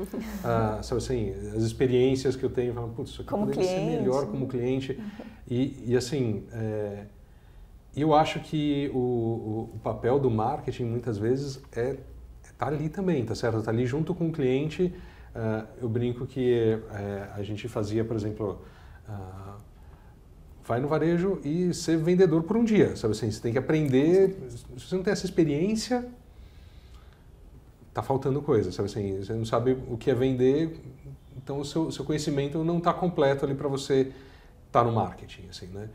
sabe assim, as experiências que eu tenho, falando, putz, isso aqui poderia ser melhor como cliente. E assim, eu acho que o papel do marketing muitas vezes tá ali também, tá certo? Tá ali junto com o cliente. Eu brinco que a gente fazia, por exemplo, vai no varejo e ser vendedor por um dia, sabe assim? Você tem que aprender. Se você não tem essa experiência, tá faltando coisa, sabe assim? Você não sabe o que é vender, então o seu conhecimento não está completo ali para você estar no marketing, assim, né?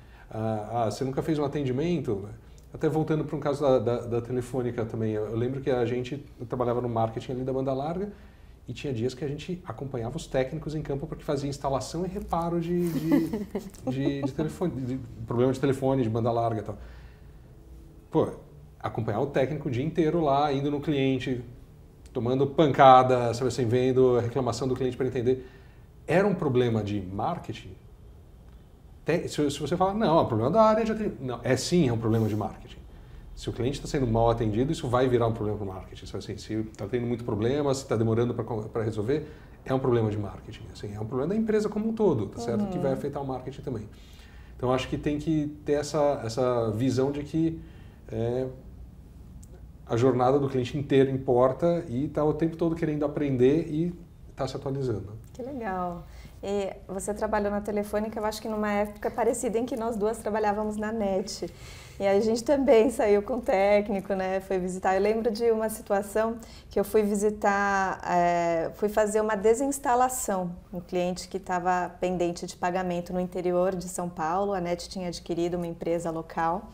Você nunca fez um atendimento? Até voltando para um caso da Telefônica também, eu lembro que eu trabalhava no marketing ali da banda larga e tinha dias que a gente acompanhava os técnicos em campo porque fazia instalação e reparo de telefone, de problema de telefone, de banda larga e tal. Pô, acompanhar o técnico o dia inteiro lá, indo no cliente, tomando pancada, sabe assim, vendo a reclamação do cliente para entender. Era um problema de marketing? Se você falar, não, é um problema da área de atendimento. Não, sim, é um problema de marketing. Se o cliente está sendo mal atendido, isso vai virar um problema para o marketing. Assim, se está tendo muito problema, se está demorando para resolver, é um problema de marketing. Assim, é um problema da empresa como um todo, tá certo? Que vai afetar o marketing também. Então, acho que tem que ter essa visão de que a jornada do cliente inteiro importa e está o tempo todo querendo aprender e está se atualizando. Que legal. E você trabalhou na Telefônica, eu acho que numa época parecida em que nós duas trabalhávamos na NET. E a gente também saiu com o técnico, né? Foi visitar. Eu lembro de uma situação que eu fui visitar, fui fazer uma desinstalação. Um cliente que estava pendente de pagamento no interior de São Paulo. A NET tinha adquirido uma empresa local.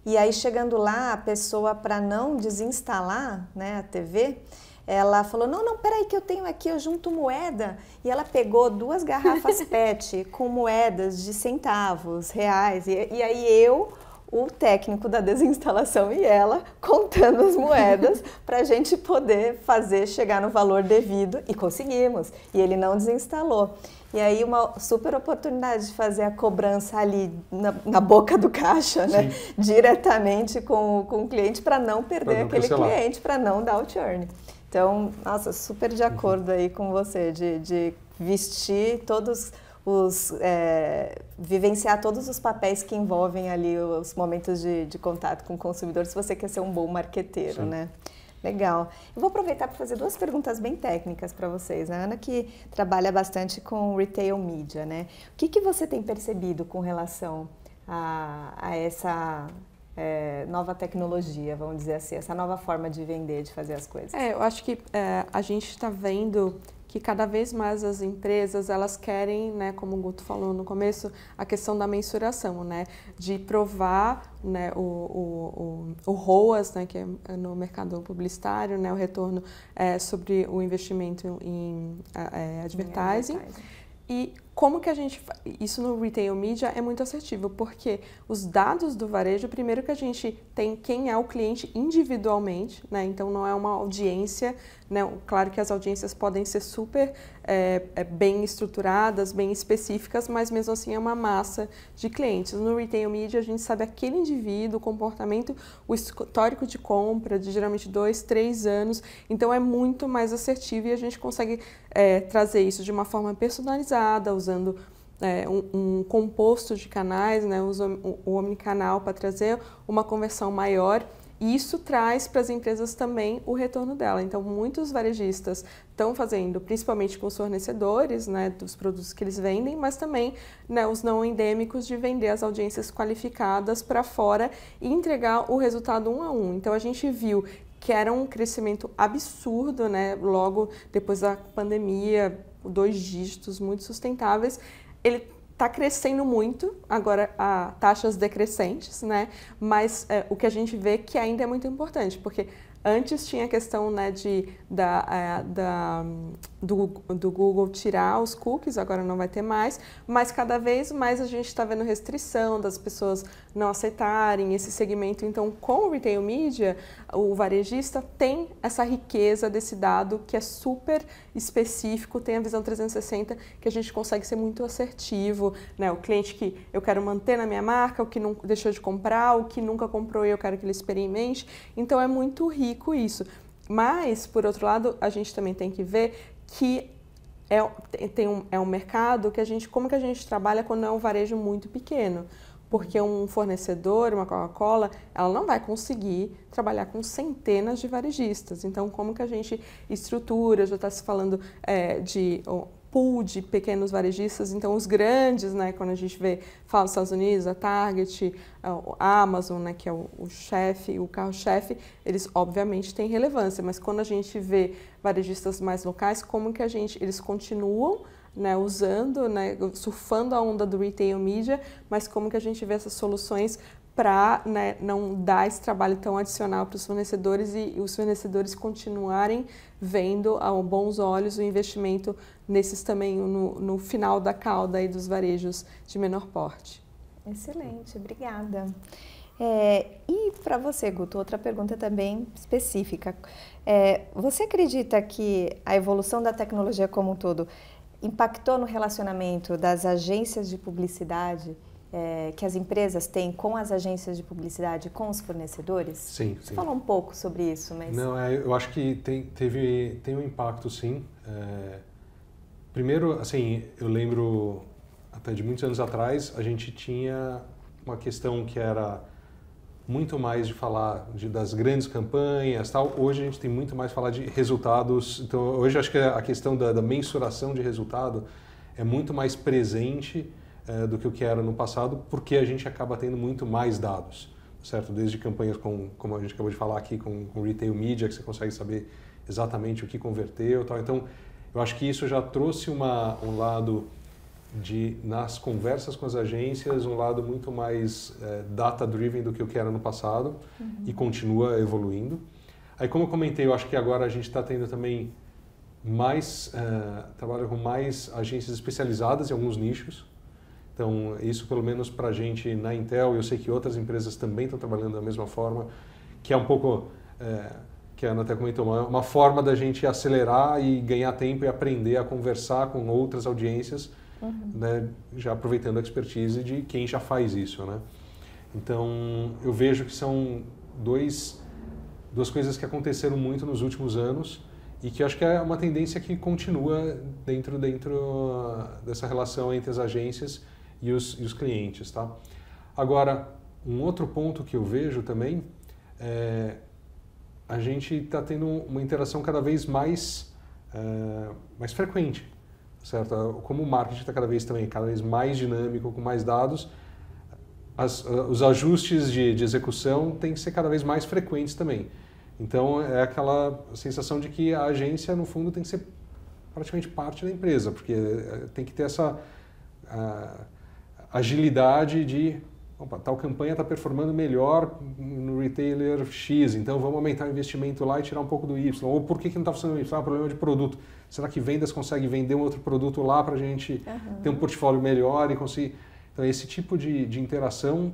E aí, chegando lá, a pessoa, para não desinstalar, né, a TV, ela falou, não, peraí que eu tenho aqui, eu junto moeda. E ela pegou 2 garrafas PET com moedas de centavos, reais. E aí o técnico da desinstalação e ela contando as moedas para a gente poder chegar no valor devido. E conseguimos. E ele não desinstalou. E aí uma super oportunidade de fazer a cobrança ali na boca do caixa, né? Diretamente com o cliente para não perder aquele cliente, para não dar o churn. Então, nossa, super de acordo aí com você, de vestir todos vivenciar todos os papéis que envolvem ali os momentos de contato com o consumidor, se você quer ser um bom marqueteiro, né? Legal. Eu vou aproveitar para fazer 2 perguntas bem técnicas para vocês. A Ana que trabalha bastante com retail media, né? O que você tem percebido com relação a essa nova tecnologia, vamos dizer assim, essa nova forma de vender, de fazer as coisas? Eu acho que a gente está vendo que cada vez mais as empresas, elas querem, né, como o Guto falou no começo, a questão da mensuração, né, de provar, né, o ROAS, né, que é no mercado publicitário, né, o retorno sobre o investimento em advertising. E como que a gente... Isso no retail media é muito assertivo, porque os dados do varejo, primeiro que a gente tem quem é o cliente individualmente, né? Então não é uma audiência, né? Claro que as audiências podem ser super bem estruturadas, bem específicas, mas mesmo assim é uma massa de clientes. No retail media a gente sabe aquele indivíduo, o comportamento, o histórico de compra de geralmente 2, 3 anos, então é muito mais assertivo e a gente consegue trazer isso de uma forma personalizada, usando um composto de canais, né, o omnicanal para trazer uma conversão maior. E isso traz para as empresas também o retorno dela. Então, muitos varejistas estão fazendo, principalmente com os fornecedores, né, dos produtos que eles vendem, mas também, né, os não endêmicos de vender as audiências qualificadas para fora e entregar o resultado 1 a 1. Então, a gente viu que era um crescimento absurdo, né, logo depois da pandemia, 2 dígitos muito sustentáveis. Ele está crescendo muito, agora a taxas decrescentes, né? Mas o que a gente vê que ainda é muito importante, porque Antes tinha a questão, né, do Google tirar os cookies, agora não vai ter mais, mas cada vez mais a gente está vendo restrição das pessoas não aceitarem esse segmento. Então, com o Retail Media, o varejista tem essa riqueza desse dado que é super específico, tem a visão 360, que a gente consegue ser muito assertivo, né? O cliente que eu quero manter na minha marca, o que não deixou de comprar, o que nunca comprou e eu quero que ele experimente. Então, é muito rico isso. Mas, por outro lado, a gente também tem que ver que é um mercado que como que a gente trabalha quando é um varejo muito pequeno. Porque um fornecedor, uma Coca-Cola, ela não vai conseguir trabalhar com centenas de varejistas. Então, como que a gente estrutura? Já está se falando de pool de pequenos varejistas. Então, os grandes, né, quando a gente fala nos Estados Unidos, a Target, a Amazon, né, que é o chefe, o carro-chefe, eles obviamente têm relevância. Mas quando a gente vê varejistas mais locais, como que eles continuam, né, usando, né, surfando a onda do Retail Media, mas como que a gente vê essas soluções para, né, não dar esse trabalho tão adicional para os fornecedores e os fornecedores continuarem vendo a bons olhos o investimento nesses também no final da cauda aí dos varejos de menor porte. Excelente, obrigada. E para você, Guto, outra pergunta também específica. Você acredita que a evolução da tecnologia como um todo impactou no relacionamento das agências de publicidade que as empresas têm com as agências de publicidade, com os fornecedores? Sim. Você falou um pouco sobre isso, mas... Não, eu acho que tem um impacto, sim. Primeiro, assim, eu lembro até de muitos anos atrás, a gente tinha uma questão que era muito mais de falar das grandes campanhas, tal. Hoje a gente tem muito mais falar de resultados. Então, hoje acho que a questão da mensuração de resultado é muito mais presente do que o que era no passado, porque a gente acaba tendo muito mais dados, certo? Desde campanhas como a gente acabou de falar aqui, com Retail Media, que você consegue saber exatamente o que converteu, tal. Então, eu acho que isso já trouxe um lado nas conversas com as agências, um lado muito mais data-driven do que o que era no passado e continua evoluindo. Aí, como eu comentei, eu acho que agora a gente está tendo também trabalha com mais agências especializadas em alguns nichos. Então, isso pelo menos para a gente na Intel, eu sei que outras empresas também estão trabalhando da mesma forma, que é um pouco, que a Ana até comentou, uma forma da gente acelerar e ganhar tempo e aprender a conversar com outras audiências, né, já aproveitando a expertise de quem já faz isso, né? Então, eu vejo que são duas coisas que aconteceram muito nos últimos anos e que eu acho que é uma tendência que continua dentro dessa relação entre as agências e os clientes, tá? Agora, um outro ponto que eu vejo também a gente está tendo uma interação cada vez mais frequente. Certo? Como o marketing está cada vez mais dinâmico, com mais dados, os ajustes de execução têm que ser cada vez mais frequentes também. Então, é aquela sensação de que a agência, no fundo, tem que ser praticamente parte da empresa, porque tem que ter essa agilidade de, opa, tal campanha está performando melhor no retailer X, então vamos aumentar o investimento lá e tirar um pouco do Y. Ou por que não está funcionando isso? Problema de produto. Será que vendas consegue vender um outro produto lá para a gente ter um portfólio melhor e conseguir... Então, esse tipo de interação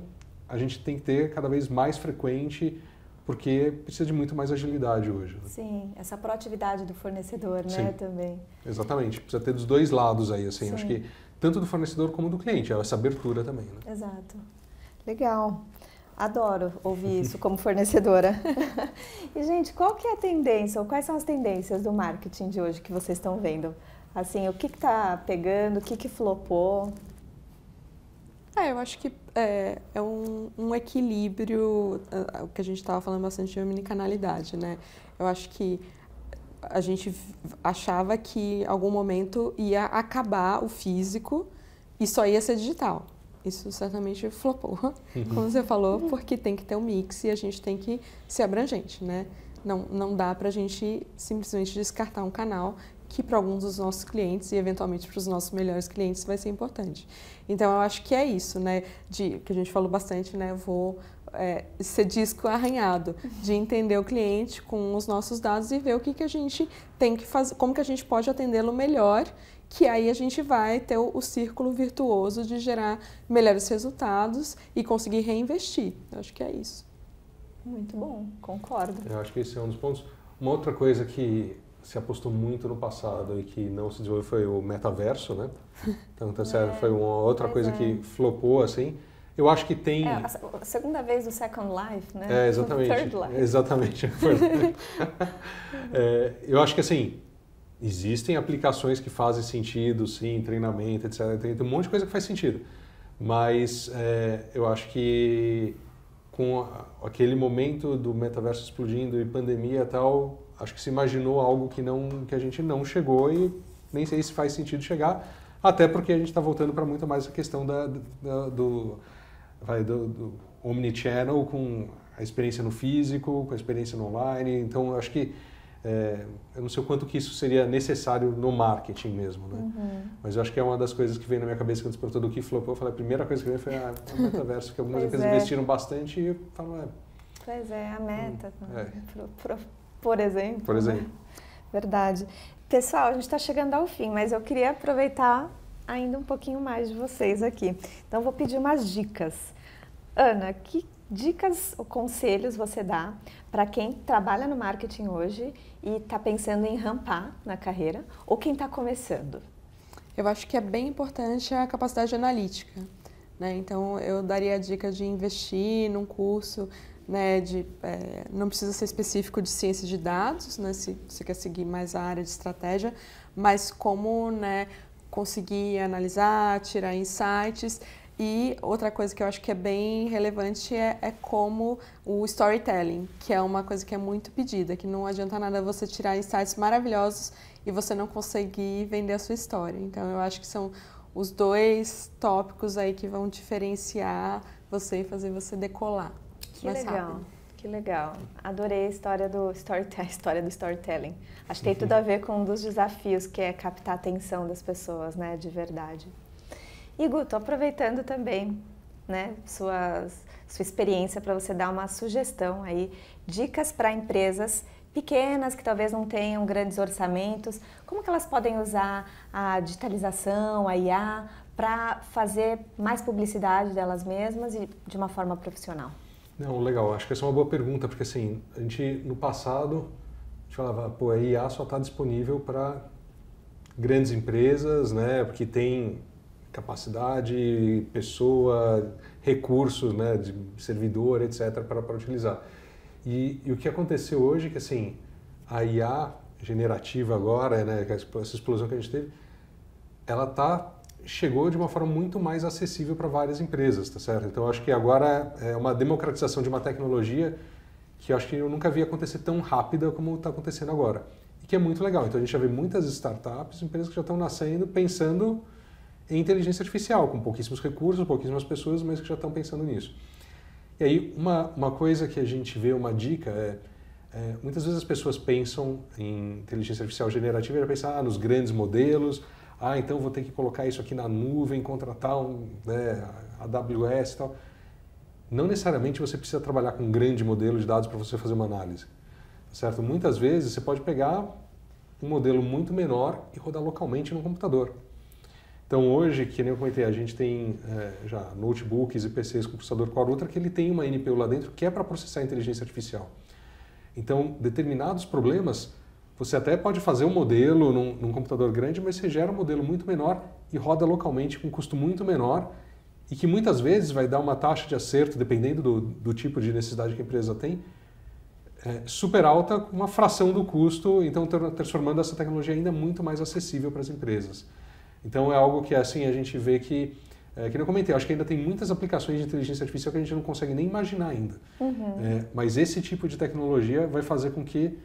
a gente tem que ter cada vez mais frequente, porque precisa de muito mais agilidade hoje. Né? Sim, essa proatividade do fornecedor, Sim, né, também. Exatamente, precisa ter dos dois lados aí, assim, Sim. Acho que tanto do fornecedor como do cliente, essa abertura também. Né? Exato. Legal. Adoro ouvir isso como fornecedora. E, gente, qual que é a tendência, ou quais são as tendências do marketing de hoje que vocês estão vendo? Assim, o que está pegando, o que flopou? Eu acho que é um equilíbrio, o que a gente estava falando bastante de omnicanalidade, né? Eu acho que a gente achava que em algum momento ia acabar o físico e só ia ser digital. Isso certamente flopou, como você falou, porque tem que ter um mix e a gente tem que ser abrangente, né? Não dá para a gente simplesmente descartar um canal que para alguns dos nossos clientes e eventualmente para os nossos melhores clientes vai ser importante. Então eu acho que é isso, né? Que a gente falou bastante, né? Eu vou esse disco arranhado, de entender o cliente com os nossos dados e ver o que a gente tem que fazer, como que a gente pode atendê-lo melhor, que aí a gente vai ter o círculo virtuoso de gerar melhores resultados e conseguir reinvestir. Eu acho que é isso. Muito bom, concordo. Eu acho que esse é um dos pontos. Uma outra coisa que se apostou muito no passado e que não se desenvolveu foi o metaverso, né? Então, foi uma outra coisa que flopou, assim. Eu acho que tem... a segunda vez do Second Life, né? Exatamente. Third Life. Exatamente. Eu acho que, assim, existem aplicações que fazem sentido, sim, treinamento, etc. Tem um monte de coisa que faz sentido. Mas eu acho que com aquele momento do metaverso explodindo e pandemia e tal, acho que se imaginou algo que a gente não chegou e nem sei se faz sentido chegar, até porque a gente está voltando para muito mais a questão do omnichannel, com a experiência no físico, com a experiência no online. Então, eu acho que eu não sei o quanto que isso seria necessário no marketing mesmo, né? Uhum. Mas eu acho que é uma das coisas que veio na minha cabeça quando você perguntou do que flopou. Eu falei, a primeira coisa que veio foi o metaverso, que algumas empresas investiram bastante e eu falo, Pois é, a meta, por exemplo. Por exemplo. Né? Verdade. Pessoal, a gente está chegando ao fim, mas eu queria aproveitar ainda um pouquinho mais de vocês aqui. Então, eu vou pedir umas dicas. Ana, que dicas ou conselhos você dá para quem trabalha no marketing hoje e está pensando em rampar na carreira ou quem está começando? Eu acho que é bem importante a capacidade analítica, né? Então, eu daria a dica de investir num curso, né, não precisa ser específico de ciência de dados, né, se você quer seguir mais a área de estratégia, mas como, né, conseguir analisar, tirar insights. E outra coisa que eu acho que é bem relevante é como o storytelling, que é uma coisa que é muito pedida, que não adianta nada você tirar insights maravilhosos e você não conseguir vender a sua história. Então, eu acho que são os dois tópicos aí que vão diferenciar você e fazer você decolar. Que legal, que legal. Adorei a história do storytelling. Acho que tem tudo a ver com um dos desafios, que é captar a atenção das pessoas, né, de verdade. E Gu, tô aproveitando também, né, sua experiência para você dar uma sugestão aí, dicas para empresas pequenas que talvez não tenham grandes orçamentos, como que elas podem usar a digitalização, a IA, para fazer mais publicidade delas mesmas e de uma forma profissional? Não, legal. Acho que essa é uma boa pergunta, porque assim, a gente no passado, a gente falava, pô, a IA só está disponível para grandes empresas, né, porque tem capacidade, pessoa, recursos, né, de servidor, etc, para utilizar. E o que aconteceu hoje é que assim, a IA generativa agora, né, essa explosão que a gente teve, ela chegou de uma forma muito mais acessível para várias empresas, tá certo? Então, acho que agora é uma democratização de uma tecnologia que eu acho que eu nunca vi acontecer tão rápida como está acontecendo agora. E que é muito legal. Então, a gente já vê muitas startups, empresas que já estão nascendo pensando em inteligência artificial, com pouquíssimos recursos, pouquíssimas pessoas, mas que já estão pensando nisso. E aí, uma coisa que a gente vê, uma dica muitas vezes as pessoas pensam em inteligência artificial generativa e já pensam nos grandes modelos, então vou ter que colocar isso aqui na nuvem, contratar AWS e tal. Não necessariamente você precisa trabalhar com um grande modelo de dados para você fazer uma análise, certo? Muitas vezes você pode pegar um modelo muito menor e rodar localmente no computador. Então hoje, que nem eu comentei, a gente tem já notebooks e PCs com processador Core Ultra que ele tem uma NPU lá dentro que é para processar a inteligência artificial. Então, determinados problemas, você até pode fazer um modelo num computador grande, mas você gera um modelo muito menor e roda localmente com um custo muito menor e que muitas vezes vai dar uma taxa de acerto, dependendo do tipo de necessidade que a empresa tem, super alta, com uma fração do custo, então transformando essa tecnologia ainda muito mais acessível para as empresas. Então é algo que assim a gente vê que eu comentei, acho que ainda tem muitas aplicações de inteligência artificial que a gente não consegue nem imaginar ainda. Uhum. Mas esse tipo de tecnologia vai fazer com que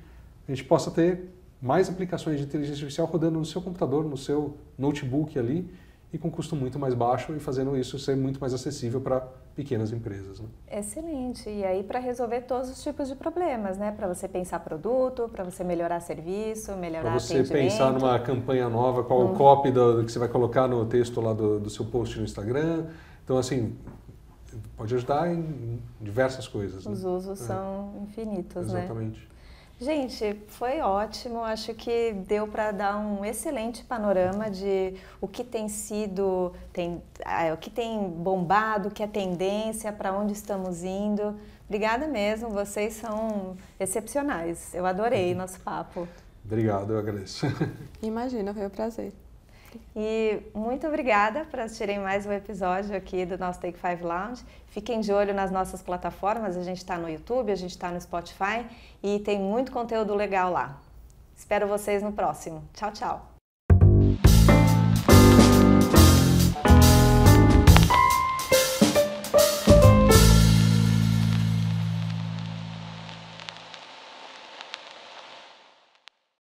a gente possa ter mais aplicações de inteligência artificial rodando no seu computador, no seu notebook ali, e com custo muito mais baixo e fazendo isso ser muito mais acessível para pequenas empresas. Né? Excelente. E aí para resolver todos os tipos de problemas, né? Para você pensar produto, para você melhorar serviço, melhorar atendimento. Para você pensar numa campanha nova, qual o copy que você vai colocar no texto lá do seu post no Instagram. Então, assim, pode ajudar em diversas coisas. Os usos são infinitos, né? Exatamente. Gente, foi ótimo. Acho que deu para dar um excelente panorama de o que tem sido, o que tem bombado, o que é tendência, para onde estamos indo. Obrigada mesmo, vocês são excepcionais. Eu adorei nosso papo. Obrigado, eu agradeço. Imagina, foi um prazer. E muito obrigada por assistirem mais um episódio aqui do nosso Take 5 Lounge. Fiquem de olho nas nossas plataformas, a gente está no YouTube, a gente está no Spotify e tem muito conteúdo legal lá. Espero vocês no próximo. Tchau, tchau!